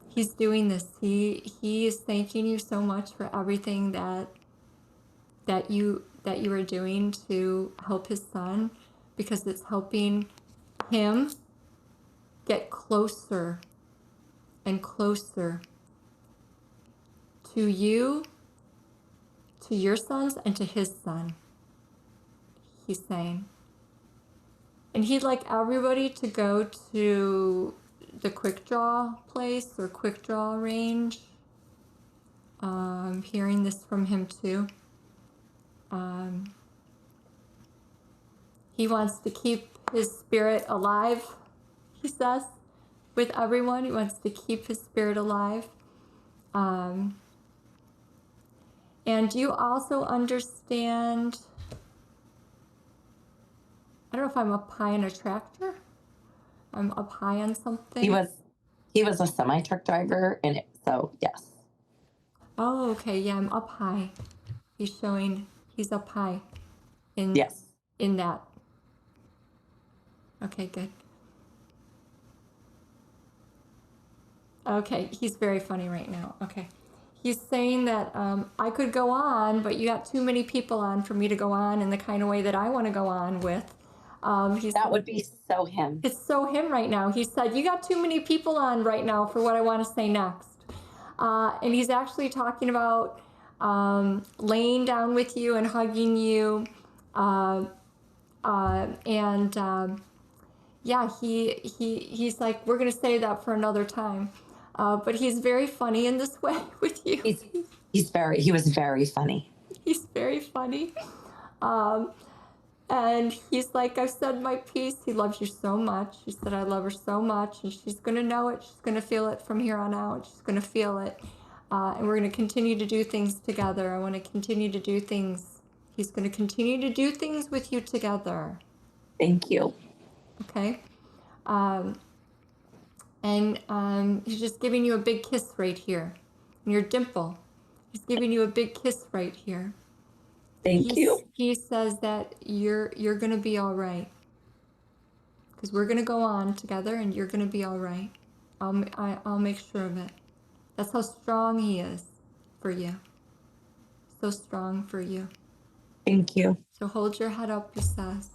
He's doing this. He is thanking you so much for everything that you are doing to help his son, because it's helping him get closer and closer to you, to your sons, and to his son, he's saying. And he'd like everybody to go to the quick draw place or quick draw range. I'm hearing this from him too. He wants to keep his spirit alive, he says, with everyone. He wants to keep his spirit alive. And you also understand, I don't know if I'm up high on a tractor. I'm up high on something. He was a semi-truck driver, and so yes. Oh, okay. Yeah, I'm up high. He's showing he's up high in that. Okay, good. Okay, he's very funny right now. Okay. He's saying that I could go on, but you got too many people on for me to go on in the kind of way that I want to go on with. That would be so him. It's so him right now. He said, you got too many people on right now for what I want to say next. And he's actually talking about laying down with you and hugging you. Yeah, he's like, we're going to say that for another time. But he's very funny in this way with you. He was very funny. He's very funny. And he's like, I've said my piece. He loves you so much. He said, I love her so much. And she's going to know it. She's going to feel it from here on out. She's going to feel it. And we're going to continue to do things together. I want to continue to do things. He's going to continue to do things with you together. Thank you. Okay. And he's just giving you a big kiss right here. In your dimple. He's giving you a big kiss right here. Thank you. He says that you're going to be all right. Because we're going to go on together and you're going to be all right. I'll make sure of it. That's how strong he is for you. So strong for you. Thank you. So hold your head up, he says.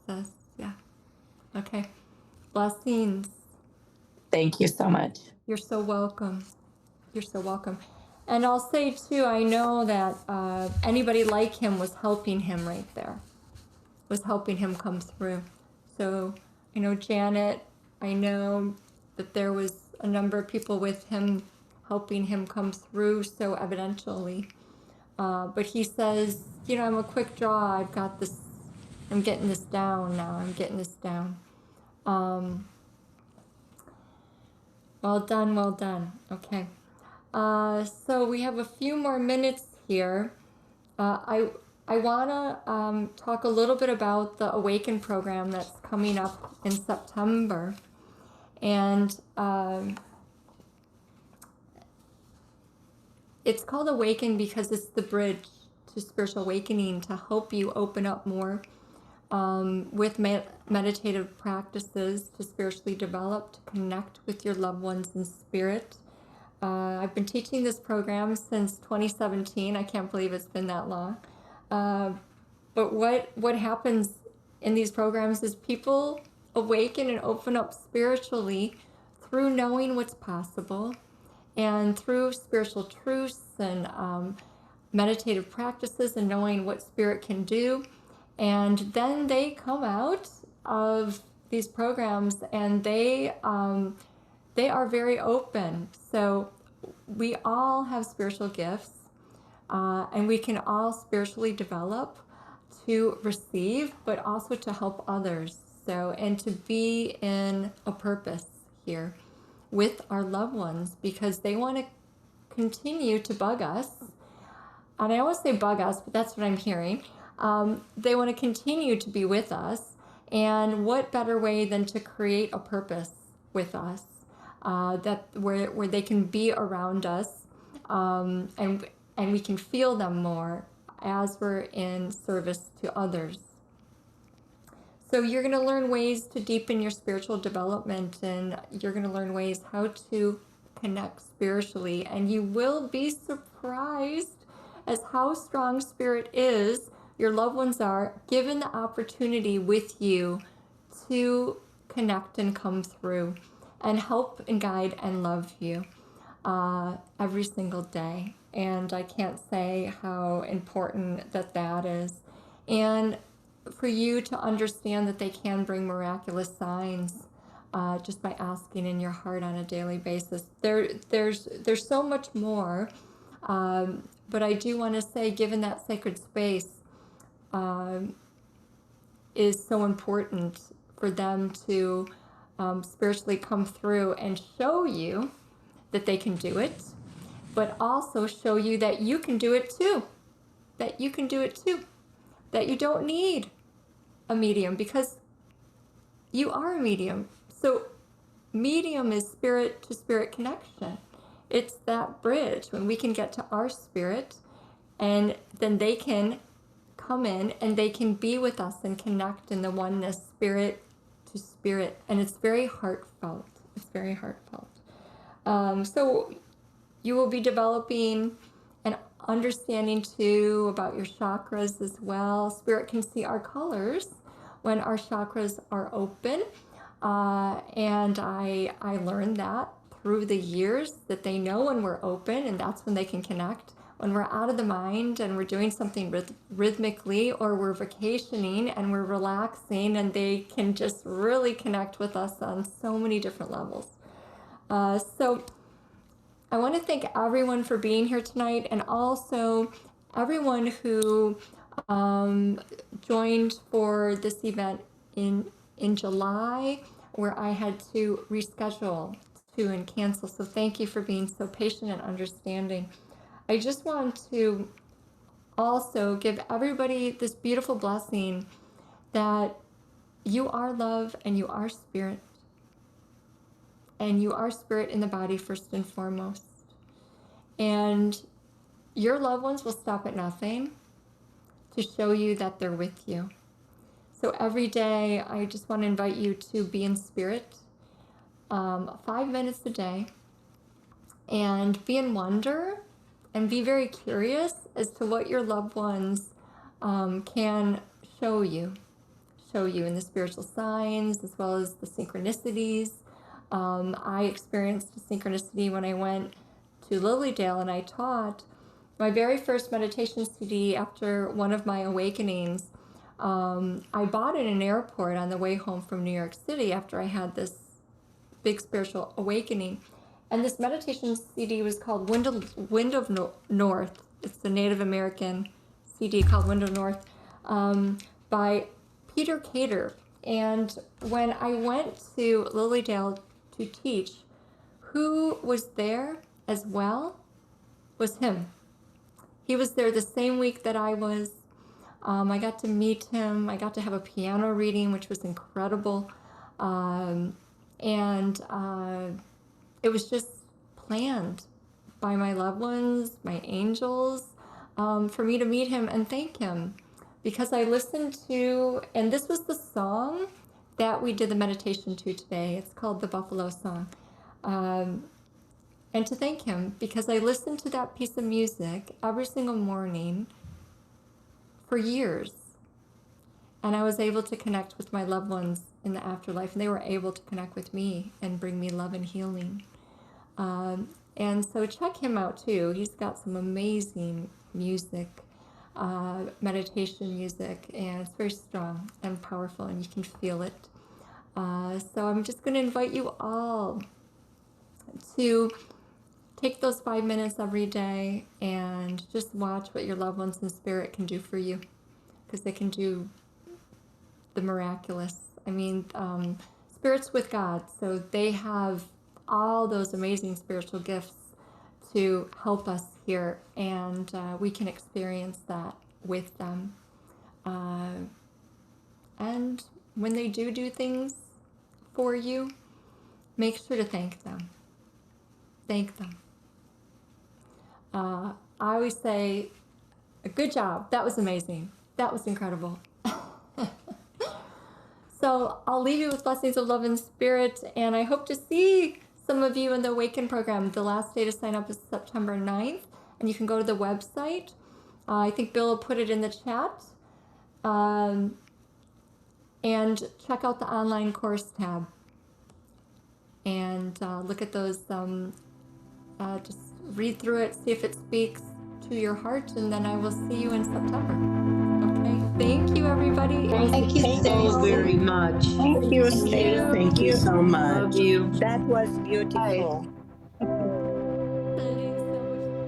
He says, yeah. Okay. Blessings. Thank you so much. You're so welcome. You're so welcome. And I'll say, too, I know that anybody like him was helping him right there, was helping him come through. So I know Janet, I know that there was a number of people with him helping him come through so evidentially. But he says, I'm a quick draw. I've got this. I'm getting this down now. I'm getting this down. Well done, well done. Okay. So we have a few more minutes here. I want to talk a little bit about the Awaken program that's coming up in September. And it's called Awaken because it's the bridge to spiritual awakening to help you open up more with meditative practices to spiritually develop, to connect with your loved ones in spirit. I've been teaching this program since 2017. I can't believe it's been that long. But what happens in these programs is people awaken and open up spiritually through knowing what's possible and through spiritual truths and meditative practices and knowing what spirit can do. And then they come out of these programs and they are very open. So we all have spiritual gifts, and we can all spiritually develop to receive, but also to help others. So, and to be in a purpose here with our loved ones because they want to continue to bug us. And I always say bug us, but that's what I'm hearing. They want to continue to be with us. And what better way than to create a purpose with us that where they can be around us and we can feel them more as we're in service to others. So you're going to learn ways to deepen your spiritual development, and you're going to learn ways how to connect spiritually, and you will be surprised as how strong spirit is, your loved ones are, given the opportunity with you to connect and come through and help and guide and love you every single day. And I can't say how important that is. And for you to understand that they can bring miraculous signs just by asking in your heart on a daily basis. There's so much more, but I do want to say, given that sacred space is so important for them to spiritually come through and show you that they can do it, but also show you that you can do it too, that you can do it too, that you don't need a medium because you are a medium. So medium is spirit to spirit connection. It's that bridge when we can get to our spirit, and then they can come in and they can be with us and connect in the oneness, spirit to spirit. And it's very heartfelt. It's very heartfelt. So you will be developing an understanding too about your chakras as well. Spirit can see our colors when our chakras are open. And I learned that through the years, that they know when we're open, and that's when they can connect. When we're out of the mind and we're doing something rhythmically, or we're vacationing and we're relaxing, and they can just really connect with us on so many different levels. So I want to thank everyone for being here tonight, and also everyone who joined for this event in July, where I had to reschedule to and cancel. So thank you for being so patient and understanding. I just want to also give everybody this beautiful blessing that you are love and you are spirit. And you are spirit in the body first and foremost. And your loved ones will stop at nothing to show you that they're with you. So every day, I just want to invite you to be in spirit 5 minutes a day, and be in wonder and be very curious as to what your loved ones can show you in the spiritual signs as well as the synchronicities. I experienced a synchronicity when I went to Lilydale and I taught my very first meditation CD after one of my awakenings. I bought it in an airport on the way home from New York City after I had this big spiritual awakening. And this meditation CD was called Wind of North. It's the Native American CD called Wind of North by Peter Cater. And when I went to Lilydale to teach, who was there as well was him. He was there the same week that I was. I got to meet him. I got to have a piano reading, which was incredible. And it was just planned by my loved ones, my angels, for me to meet him and thank him. Because I listened to, and this was the song that we did the meditation to today. It's called the Buffalo Song. And to thank him, because I listened to that piece of music every single morning for years. And I was able to connect with my loved ones in the afterlife, and they were able to connect with me and bring me love and healing. And so check him out too. He's got some amazing music, meditation music, and it's very strong and powerful, and you can feel it. So I'm just going to invite you all to take those 5 minutes every day and just watch what your loved ones in spirit can do for you, because they can do the miraculous. I mean, spirit's with God, so they have all those amazing spiritual gifts to help us here, and we can experience that with them. And when they do things for you, make sure to thank them. Thank them. I always say, good job. That was amazing. That was incredible. So I'll leave you with blessings of love and spirit, and I hope to see some of you in the Awaken program. The last day to sign up is September 9th, and you can go to the website. I think Bill will put it in the chat. And check out the online course tab. And look at those, just read through it, see if it speaks to your heart, and then I will see you in September. Okay, thank you, everybody. Thank you so very much. Thank you, Stacey. Thank you so much. Love you. That was beautiful. Bye.